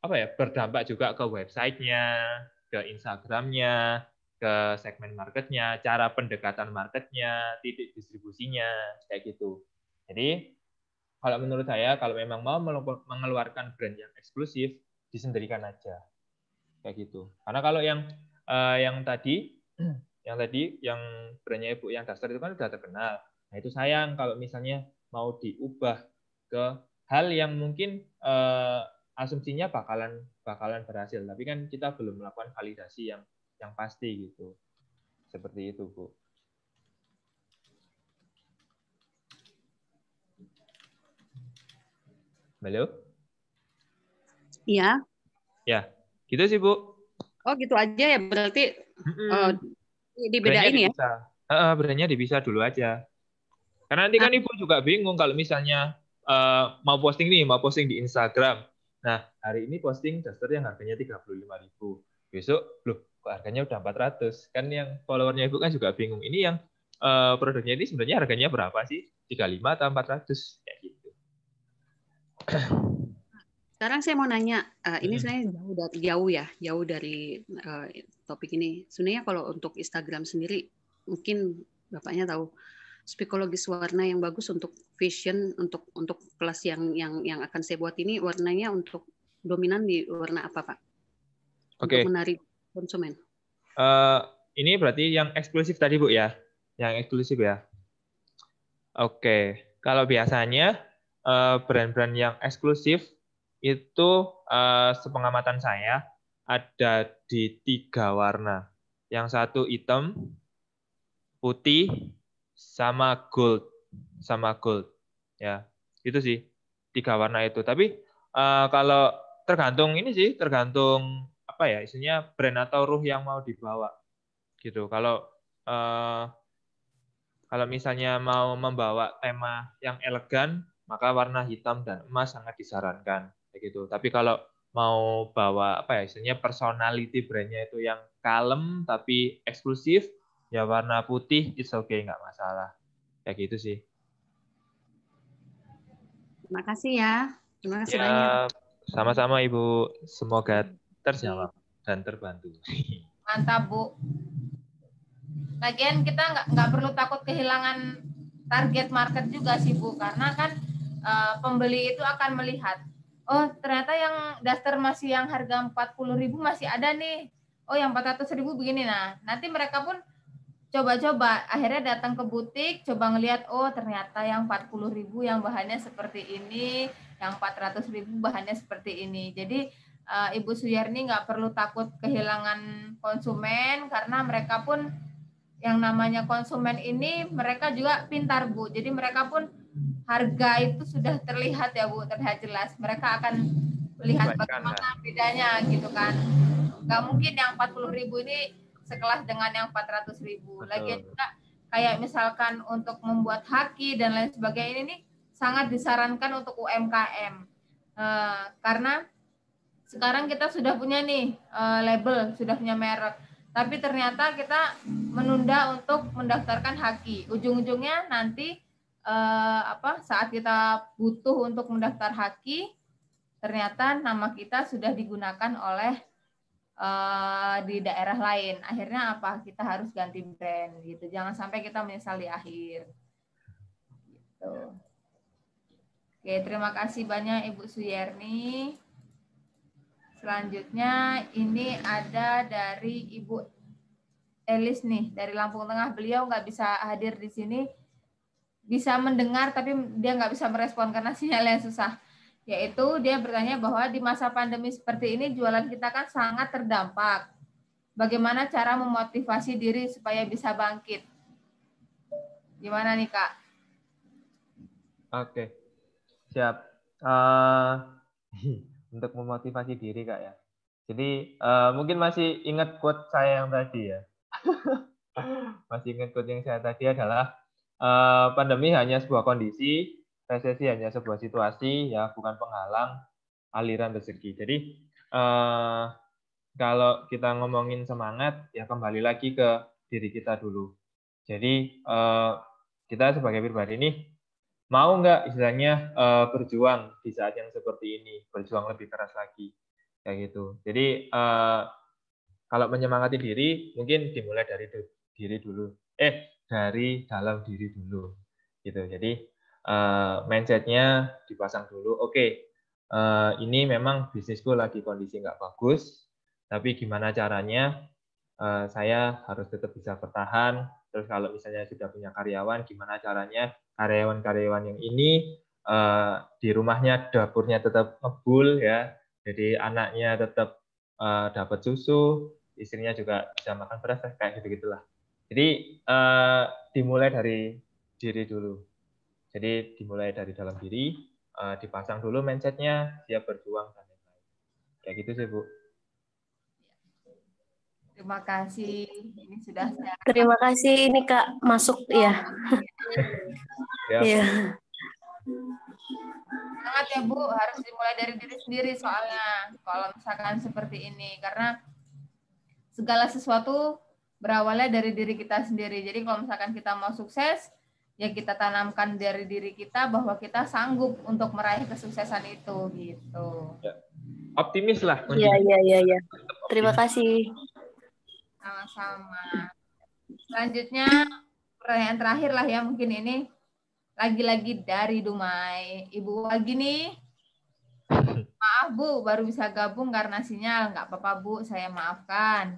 berdampak juga ke websitenya, ke Instagramnya, ke segmen marketnya, cara pendekatan marketnya, titik distribusinya, kayak gitu. Jadi kalau menurut saya, kalau memang mau mengeluarkan brand yang eksklusif, disendirikan aja, kayak gitu. Karena kalau yang tadi, yang brandnya Ibu yang Daster itu kan udah terkenal. Nah itu sayang kalau misalnya mau diubah ke hal yang mungkin asumsinya bakalan berhasil, tapi kan kita belum melakukan validasi yang pasti gitu. Seperti itu, Bu. Halo? Iya. Ya, gitu sih, Bu. Oh, gitu aja ya. Berarti dibedain brandnya ya? Brandnya dipisah dulu aja. Karena nanti kan Ibu juga bingung kalau misalnya mau posting di Instagram. Nah, hari ini posting Daster yang harganya 35.000. Besok, loh, kok harganya udah 400. Kan yang followernya Ibu kan juga bingung. Ini yang produknya ini sebenarnya harganya berapa sih? 35 atau 400? Kayak gitu. Sekarang saya mau nanya, ini sebenarnya jauh dari topik ini. Sebenarnya kalau untuk Instagram sendiri, mungkin Bapaknya tahu psikologis warna yang bagus untuk fashion, untuk kelas yang akan saya buat ini, warnanya untuk dominan di warna apa, Pak? Oke. Untuk menarik konsumen. Ini berarti yang eksklusif tadi, Bu, ya? Yang eksklusif ya? Oke. Kalau biasanya brand-brand yang eksklusif itu sepengamatan saya ada di 3 warna. Yang satu hitam, putih, sama gold. Ya, itu sih 3 warna itu. Tapi kalau tergantung apa ya, isinya brand atau ruh yang mau dibawa gitu. Kalau misalnya mau membawa tema yang elegan, maka warna hitam dan emas sangat disarankan kayak gitu. Tapi kalau mau bawa apa ya, istilahnya personality brandnya itu yang kalem tapi eksklusif, ya warna putih it's okay, nggak masalah. Kayak gitu sih. Terima kasih ya. Terima kasih Ya, banyak. sama-sama Ibu. Semoga terjawab dan terbantu. Mantap, Bu. Lagian kita nggak perlu takut kehilangan target market juga sih, Bu, karena kan pembeli itu akan melihat, oh ternyata yang Duster masih yang harga 40.000 masih ada nih, oh yang 400.000 begini. Nah nanti mereka pun coba-coba, akhirnya datang ke butik, coba ngelihat, oh ternyata yang 40.000 yang bahannya seperti ini, yang 400.000 bahannya seperti ini. Jadi Ibu Suyarni nggak perlu takut kehilangan konsumen, karena mereka pun yang namanya konsumen ini mereka juga pintar, Bu. Jadi mereka pun harga itu sudah terlihat ya, Bu, terlihat jelas. Mereka akan melihat bagaimana bedanya gitu kan. Nggak mungkin yang 40.000 ini sekelas dengan yang 400.000. Lagian juga kayak misalkan untuk membuat haki dan lain sebagainya ini sangat disarankan untuk UMKM. Karena sekarang kita sudah punya nih label, sudah punya merek. Tapi ternyata kita menunda untuk mendaftarkan haki. Ujung-ujungnya nanti saat kita butuh untuk mendaftar haki, ternyata nama kita sudah digunakan oleh di daerah lain. Akhirnya apa? Kita harus ganti brand gitu. Jangan sampai kita menyesal di akhir. Gitu. Oke, terima kasih banyak Ibu Suyarni. Selanjutnya ini ada dari Ibu Elis nih, dari Lampung Tengah. Beliau nggak bisa hadir di sini, bisa mendengar tapi dia nggak bisa merespon karena sinyalnya susah. Yaitu dia bertanya bahwa di masa pandemi seperti ini jualan kita kan sangat terdampak. Bagaimana cara memotivasi diri supaya bisa bangkit? Gimana nih, Kak? Oke, siap. Untuk memotivasi diri, Kak, ya. Jadi mungkin masih ingat quote saya yang tadi ya. Masih ingat quote yang saya tadi adalah pandemi hanya sebuah kondisi, resesi hanya sebuah situasi, ya bukan penghalang aliran rezeki. Jadi kalau kita ngomongin semangat, ya kembali lagi ke diri kita dulu. Jadi kita sebagai pribadi ini mau nggak istilahnya berjuang di saat yang seperti ini, berjuang lebih keras lagi. kayak gitu. Jadi kalau menyemangati diri mungkin dimulai dari diri dulu, dari dalam diri dulu, gitu. Jadi mindsetnya dipasang dulu. Oke, ini memang bisnisku lagi kondisi nggak bagus, tapi gimana caranya saya harus tetap bisa bertahan. Terus kalau misalnya sudah punya karyawan, gimana caranya karyawan-karyawan yang ini di rumahnya dapurnya tetap ngebul ya, jadi anaknya tetap dapat susu, istrinya juga bisa makan beras, kayak gitu-gitulah. Jadi dimulai dari diri dulu. Jadi dimulai dari dalam diri, dipasang dulu mindsetnya, siap berjuang dan lain-lain. Kayak gitu sih, Bu. Terima kasih. Ini sudah saya... Terima kasih, ini Kak masuk ya. Iya. Sangat ya Bu, harus dimulai dari diri sendiri soalnya kalau misalkan seperti ini, karena segala sesuatu berawalnya dari diri kita sendiri. Jadi kalau misalkan kita mau sukses, ya kita tanamkan dari diri kita bahwa kita sanggup untuk meraih kesuksesan itu gitu. Ya. Optimis lah. Iya. Terima kasih. Sama-sama. Selanjutnya pertanyaan terakhir lah ya, mungkin ini lagi-lagi dari Dumai. Ibu Wagi nih. Maaf Bu, baru bisa gabung karena sinyal. Nggak apa-apa Bu, saya maafkan.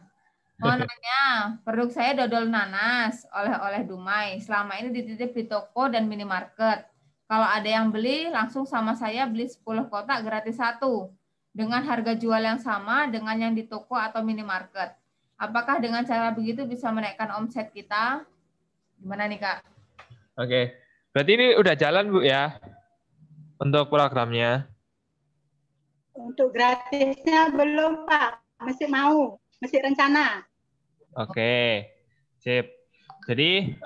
Mau nanya, produk saya dodol nanas oleh-oleh Dumai. Selama ini dititip di toko dan minimarket. Kalau ada yang beli, langsung sama saya beli 10 kotak gratis 1. Dengan harga jual yang sama dengan yang di toko atau minimarket. Apakah dengan cara begitu bisa menaikkan omset kita? Gimana nih Kak? Oke, berarti ini udah jalan Bu ya untuk programnya? Untuk gratisnya belum Pak, masih mau, masih rencana. Oke, sip. Jadi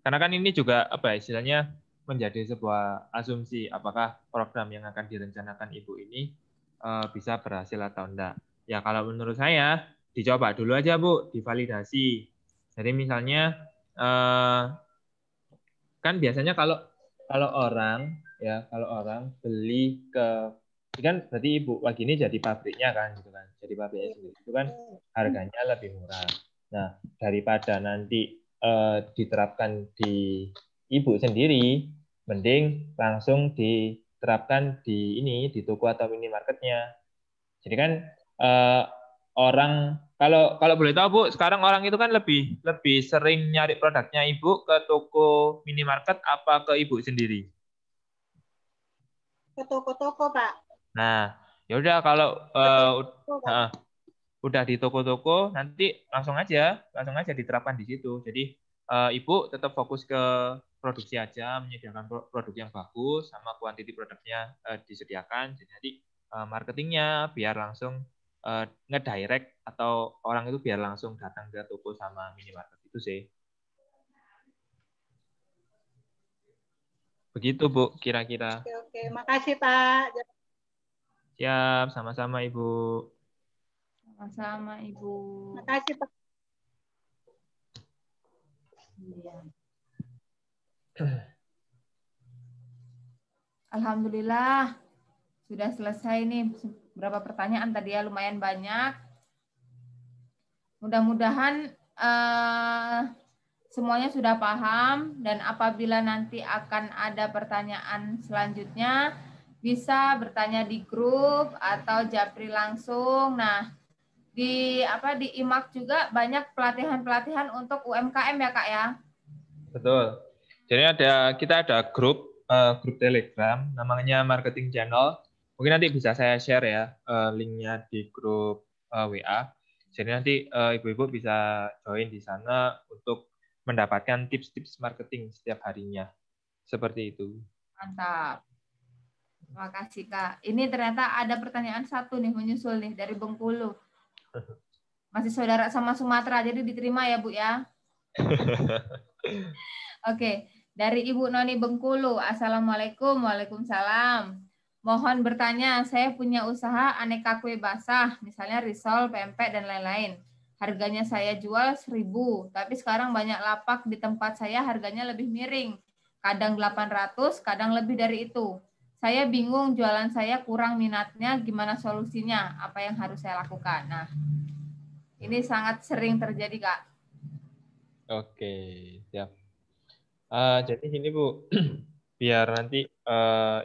karena kan ini juga apa istilahnya menjadi sebuah asumsi apakah program yang akan direncanakan Ibu ini bisa berhasil atau enggak. Ya kalau menurut saya dicoba dulu aja Bu, divalidasi. Jadi misalnya kan biasanya kalau orang beli ke, kan berarti Ibu Wagi ini jadi pabriknya kan gitu kan, jadi pabriknya sendiri itu kan harganya lebih murah. Nah daripada nanti diterapkan di Ibu sendiri, mending langsung diterapkan di toko atau minimarketnya. Jadi kan orang kalau boleh tahu Bu, sekarang orang itu kan lebih sering nyari produknya Ibu ke toko minimarket apa ke Ibu sendiri? Ke toko-toko Pak. Nah, ya udah kalau udah di toko-toko nanti langsung aja diterapkan di situ. Jadi Ibu tetap fokus ke produksi aja, menyediakan produk yang bagus sama kuantiti produknya disediakan. Jadi marketingnya biar langsung ngedirect atau orang itu biar langsung datang ke toko sama minimarket itu sih. Begitu Bu, kira-kira. Oke, makasih Pak. Siap, sama-sama Ibu. Sama-sama Ibu. Makasih Pak. Alhamdulillah sudah selesai nih beberapa pertanyaan tadi ya, lumayan banyak. Mudah-mudahan semuanya sudah paham, dan apabila nanti akan ada pertanyaan selanjutnya bisa bertanya di grup atau japri langsung. Nah, di IMAK juga banyak pelatihan-pelatihan untuk UMKM ya Kak ya. Betul. Jadi kita ada grup Telegram namanya Marketing Channel. Mungkin nanti bisa saya share ya linknya di grup WA. Jadi nanti ibu-ibu bisa join di sana untuk mendapatkan tips-tips marketing setiap harinya. Seperti itu. Mantap. Terima kasih Kak. Ini ternyata ada pertanyaan satu nih menyusul nih dari Bengkulu. Masih saudara sama Sumatera, jadi diterima ya Bu ya. Oke, dari Ibu Noni Bengkulu. Assalamualaikum. Waalaikumsalam. Mohon bertanya, saya punya usaha aneka kue basah, misalnya risol, pempek, dan lain-lain. Harganya saya jual 1.000, tapi sekarang banyak lapak di tempat saya harganya lebih miring. Kadang 800, kadang lebih dari itu. saya bingung, jualan saya kurang minatnya, gimana solusinya? Apa yang harus saya lakukan? Nah, ini sangat sering terjadi, Kak. Oke, siap. Jadi gini Bu, biar nanti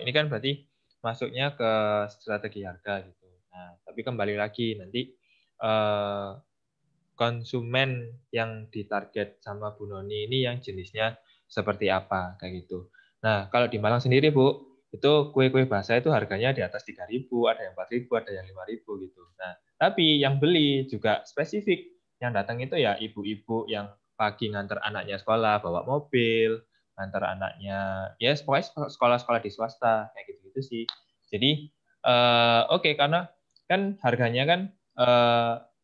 ini kan berarti masuknya ke strategi harga gitu. Nah, tapi kembali lagi nanti konsumen yang ditarget sama Bu Noni ini yang jenisnya seperti apa kayak gitu. Nah, kalau di Malang sendiri Bu, itu kue-kue basah itu harganya di atas 3.000, ada yang 4.000, ada yang 5.000 gitu. Nah, tapi yang beli juga spesifik. Yang datang itu ya ibu-ibu yang pagi nganter anaknya sekolah, bawa mobil, nganter anaknya, ya pokoknya sekolah-sekolah di swasta, kayak gitu-gitu sih. Jadi, oke, karena kan harganya kan,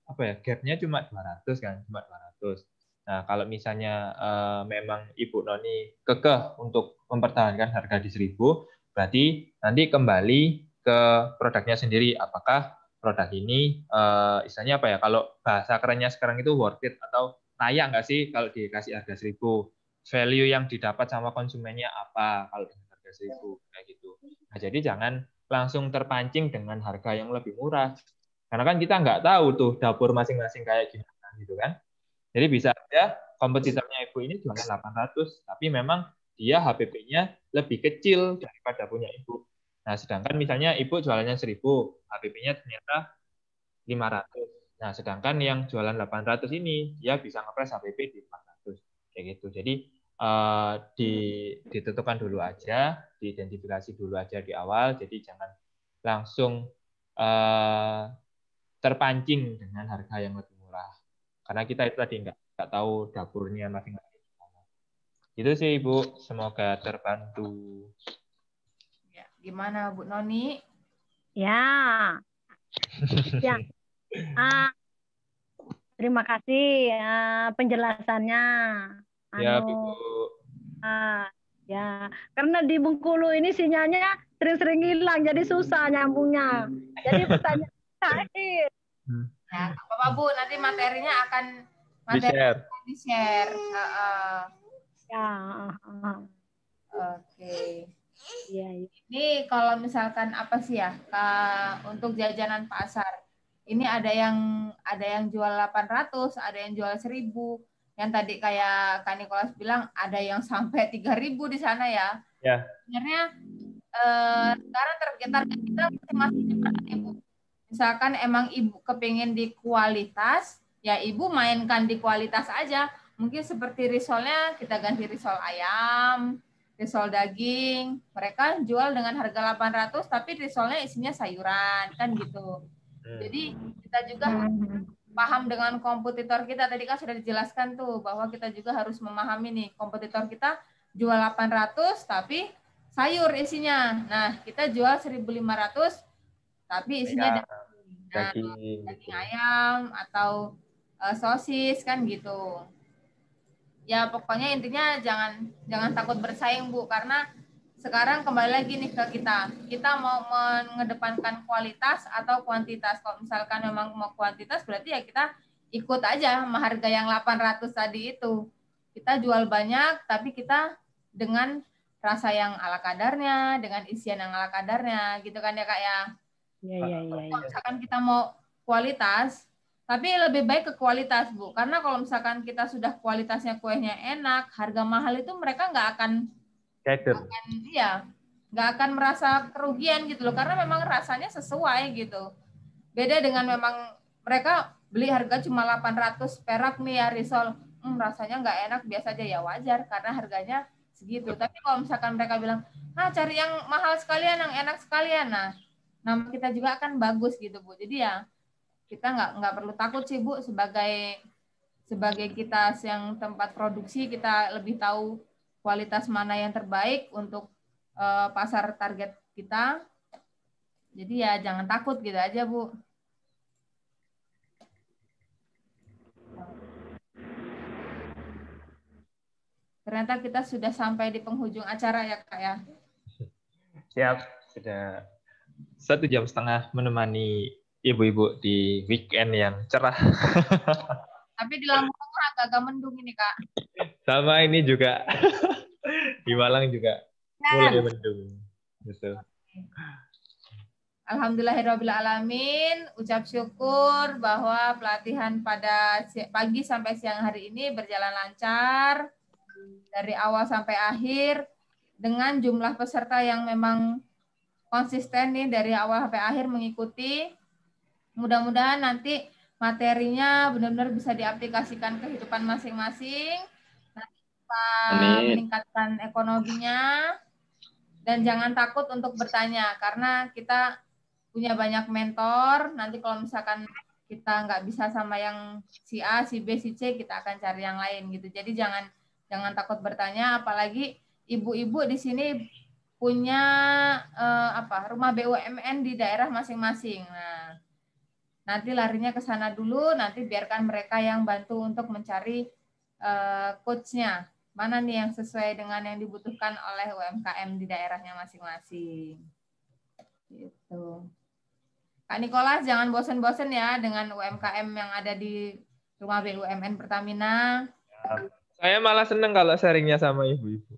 apa ya, gap-nya cuma 200 kan, cuma 200. Nah, kalau misalnya memang Ibu Noni kekeh untuk mempertahankan harga di 1.000, berarti nanti kembali ke produknya sendiri. Apakah produk ini, istilahnya apa ya, kalau bahasa kerennya sekarang itu worth it atau layak nggak sih kalau dikasih harga 1.000? Value yang didapat sama konsumennya apa kalau dengan harga 1.000 kayak gitu. Nah, jadi jangan langsung terpancing dengan harga yang lebih murah. Karena kan kita nggak tahu tuh dapur masing-masing kayak gimana gitu kan. Jadi bisa aja kompetitornya Ibu ini jualan 800, tapi memang dia HPP-nya lebih kecil daripada punya Ibu. Nah, sedangkan misalnya Ibu jualannya 1.000, HPP-nya ternyata 500. Nah, sedangkan yang jualan 800 ini, dia bisa ngepres HPP di 400. Kayak gitu. Jadi, ditentukan dulu aja, diidentifikasi dulu aja di awal, jadi jangan langsung terpancing dengan harga yang lebih murah. Karena kita itu tadi nggak tahu dapurnya masing-masing. Itu sih Ibu, semoga terbantu. Ya, gimana Bu Noni? Ya. Ya. Terima kasih penjelasannya. Ya, Bu. Ya, karena di Bengkulu ini sinyalnya sering-sering hilang, jadi susah nyambungnya. Jadi pertanyaan terakhir. Ya, Bapak Bu, nanti materinya akan di-share. Ya. Oke. Iya. Ini kalau misalkan apa sih ya, untuk jajanan pasar. Ini ada yang jual 800, ada yang jual 1.000. Yang tadi kayak Kak Nikolas bilang ada yang sampai 3.000 di sana ya. Ya. Sebenarnya sekarang target kita masih Ibu. Misalkan emang Ibu kepingin di kualitas, ya Ibu mainkan di kualitas aja. Mungkin seperti risolnya kita ganti risol ayam, risol daging. Mereka jual dengan harga 800 tapi risolnya isinya sayuran kan gitu. Jadi kita juga paham dengan kompetitor kita. Tadi kan sudah dijelaskan tuh bahwa kita juga harus memahami nih kompetitor kita jual 800 tapi sayur isinya. Nah, kita jual 1.500 tapi isinya daging ayam atau sosis kan gitu. Ya pokoknya intinya jangan takut bersaing Bu, karena sekarang kembali lagi nih ke kita mau mengedepankan kualitas atau kuantitas. Kalau misalkan memang mau kuantitas berarti ya kita ikut aja sama harga yang 800 tadi itu. Kita jual banyak tapi kita dengan rasa yang ala kadarnya, dengan isian yang ala kadarnya gitu kan ya Kak ya. Iya. Kalau misalkan kita mau kualitas, tapi lebih baik ke kualitas Bu, karena kalau misalkan kita sudah kualitasnya kuenya enak, harga mahal itu mereka nggak akan nggak akan merasa kerugian gitu loh, karena memang rasanya sesuai gitu. Beda dengan memang mereka beli harga cuma 800 perak nih ya risol, rasanya nggak enak, biasa aja, ya wajar karena harganya segitu. Tapi kalau misalkan mereka bilang, cari yang mahal sekalian, yang enak sekalian, nama kita juga akan bagus gitu Bu. Jadi ya kita nggak perlu takut sih Bu, sebagai kita yang tempat produksi, kita lebih tahu kualitas mana yang terbaik untuk pasar target kita. Jadi ya jangan takut gitu aja Bu. Ternyata kita sudah sampai di penghujung acara ya Kak ya. Siap, sudah 1,5 jam menemani ibu-ibu di weekend yang cerah. Tapi di Lampung agak-agak mendung ini Kak. Sama ini juga di Malang juga mulai mendung. Betul. Alhamdulillahirrabbilalamin, ucap syukur bahwa pelatihan pada pagi sampai siang hari ini berjalan lancar dari awal sampai akhir dengan jumlah peserta yang memang konsisten nih dari awal sampai akhir mengikuti. Mudah-mudahan nanti materinya benar-benar bisa diaplikasikan kehidupan masing-masing, nanti bisa meningkatkan ekonominya, dan jangan takut untuk bertanya karena kita punya banyak mentor. Nanti kalau misalkan kita nggak bisa sama yang si A, si B, si C, kita akan cari yang lain gitu. Jadi jangan takut bertanya, apalagi ibu-ibu di sini punya rumah BUMN di daerah masing-masing. Nah, nanti larinya ke sana dulu, nanti biarkan mereka yang bantu untuk mencari coach-nya. Mana nih yang sesuai dengan yang dibutuhkan oleh UMKM di daerahnya masing-masing. Gitu. Kak Nikolas, jangan bosen-bosen ya dengan UMKM yang ada di rumah BUMN Pertamina. Saya malah seneng kalau sharingnya sama ibu-ibu.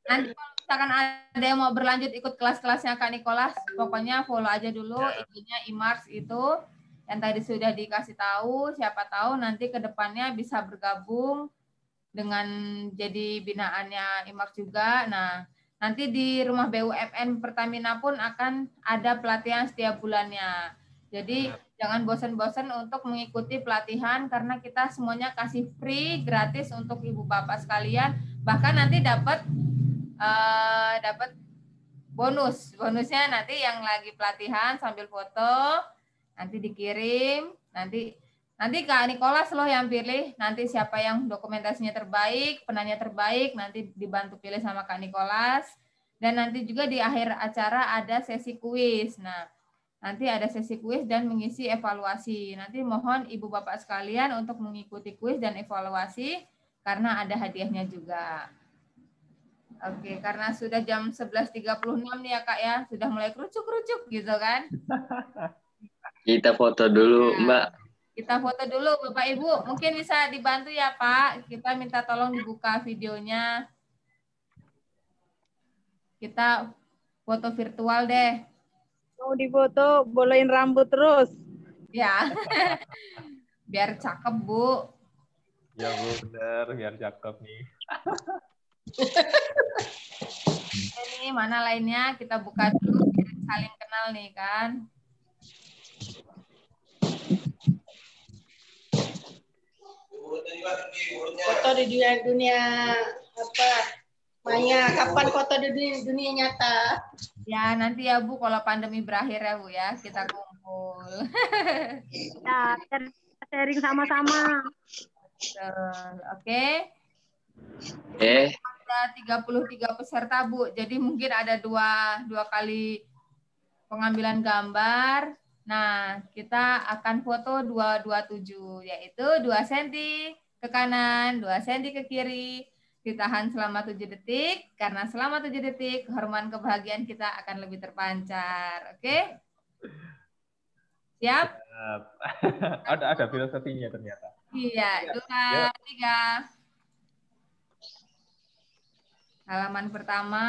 Nanti kalau misalkan ada yang mau berlanjut ikut kelas-kelasnya Kak Nikolas, pokoknya follow aja dulu IG-nya Imars itu yang tadi sudah dikasih tahu. Siapa tahu nanti ke depannya bisa bergabung dengan jadi binaannya Imars juga. Nah, nanti di rumah BUMN Pertamina pun akan ada pelatihan setiap bulannya. Jadi jangan bosan-bosan untuk mengikuti pelatihan karena kita semuanya kasih free, gratis untuk ibu bapak sekalian. Bahkan nanti dapat bonus. Bonusnya nanti yang lagi pelatihan sambil foto, nanti dikirim, nanti Kak Nikolas loh yang pilih, nanti siapa yang dokumentasinya terbaik, penanya terbaik, nanti dibantu pilih sama Kak Nikolas. Dan nanti juga di akhir acara ada sesi kuis. Nah, nanti ada sesi kuis dan mengisi evaluasi. Nanti mohon ibu bapak sekalian untuk mengikuti kuis dan evaluasi karena ada hadiahnya juga. Oke, karena sudah jam 11.36 nih ya Kak ya, sudah mulai kerucuk-kerucuk gitu kan. Kita foto dulu, Mbak. Kita foto dulu Bapak Ibu, mungkin bisa dibantu ya Pak. Kita minta tolong dibuka videonya. Kita foto virtual deh. Mau difoto, bolehin rambut terus. Ya, biar cakep Bu. Ya Bu, benar, biar cakep nih. Ini mana lainnya, kita buka dulu, saling kenal nih kan. Foto di dunia apa maya, kapan foto di dunia nyata? Ya nanti ya Bu, kalau pandemi berakhir ya Bu ya, kita kumpul. Ya, sharing sama-sama. Oke. Ada 33 peserta Bu, jadi mungkin ada dua kali pengambilan gambar. Nah, kita akan foto 227, yaitu 2 cm ke kanan, 2 cm ke kiri. Ditahan selama 7 detik, karena selama 7 detik, hormon kebahagiaan kita akan lebih terpancar. Oke? Siap? Ada filosofinya ternyata. Iya, 2, 3. Halaman pertama.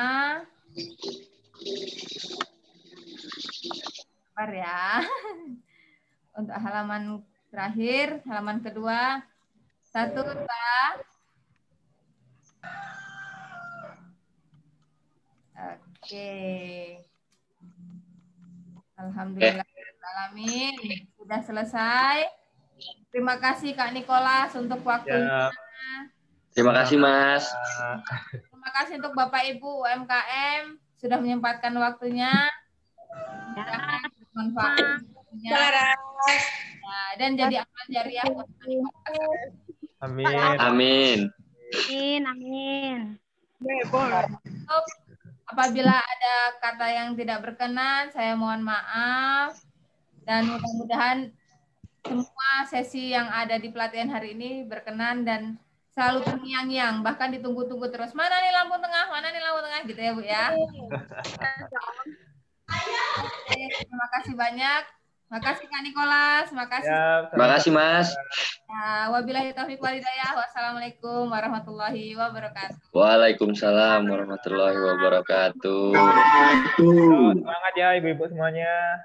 Sabar ya. Untuk halaman terakhir, halaman kedua. 1, 2. Oke. Alhamdulillahirrahmanirrahim. Sudah selesai. Terima kasih Kak Nikolas untuk waktunya. Terima kasih Mas. Terima kasih untuk Bapak Ibu UMKM sudah menyempatkan waktunya. Bermanfaat. Dan jadi amal jariah buat Kak Nikolas. Amin. Amin. Amin. Apabila ada kata yang tidak berkenan, saya mohon maaf. Dan mudah-mudahan semua sesi yang ada di pelatihan hari ini berkenan dan selalu terngiang-ngiang, bahkan ditunggu-tunggu terus. Mana nih lampu tengah? Mana nih lampu tengah? Gitu ya Bu ya. Oke, terima kasih banyak. Makasih Kak Nikolas, makasih. Makasih Mas. Wabillahi taufiq wal hidayah. Wassalamualaikum warahmatullahi wabarakatuh. Waalaikumsalam warahmatullahi wabarakatuh. Semangat ya ibu-ibu semuanya.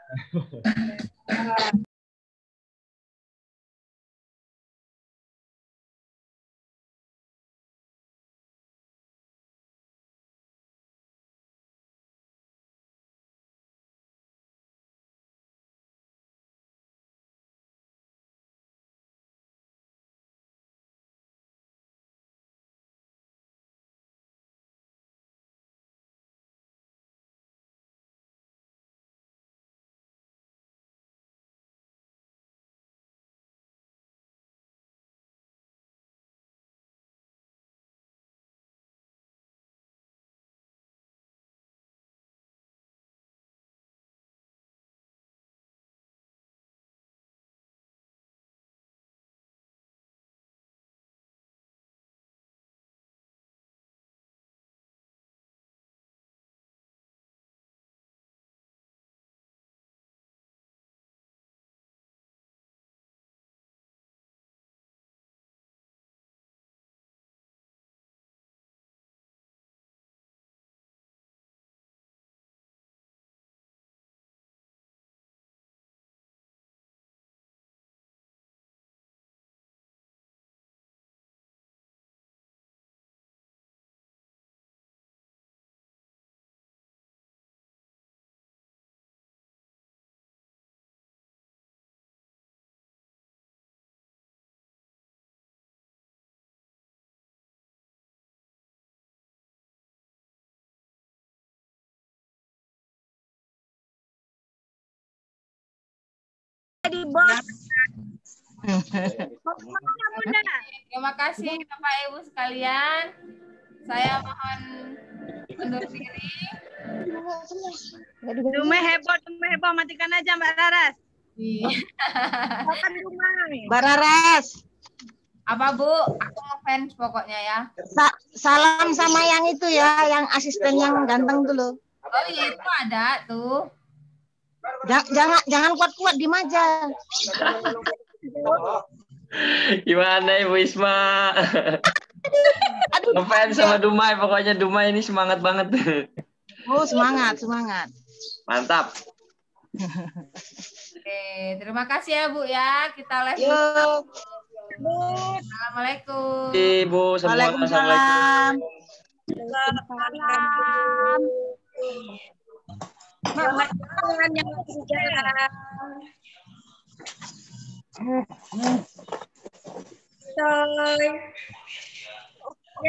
Jadi bos. Terima kasih Bapak Ibu sekalian. Saya mohon undur diri. Dumai heboh, matikan aja Mbak Raras. Mbak Raras. Apa Bu? Aku ngefans pokoknya ya. Salam sama yang itu ya, yang asisten yang ganteng dulu. Oh iya itu ada tuh. Jangan kuat-kuat di aja. Gimana Ibu Isma? Ngefans sama Dumai, pokoknya Dumai ini semangat banget. Oh semangat. Mantap. Oke, terima kasih ya Bu ya. Kita live. Assalamualaikum. Ibu semua. Waalaikumsalam. Ya,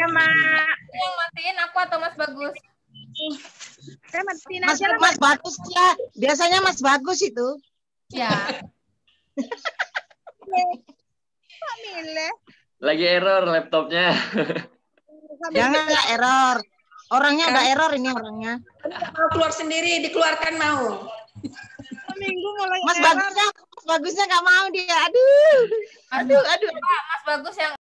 Mak. Yang matiin aku atau Mas Bagus? Saya matiin Mas, aja lah. Mas Bagus ya. Biasanya Mas Bagus itu. Ya. Lagi error laptopnya. Janganlah error. Orangnya ada error ini orangnya. Mau keluar sendiri, dikeluarkan mau. Minggu mulai Mas Bagusnya nggak mau dia. Aduh. Mas Bagus yang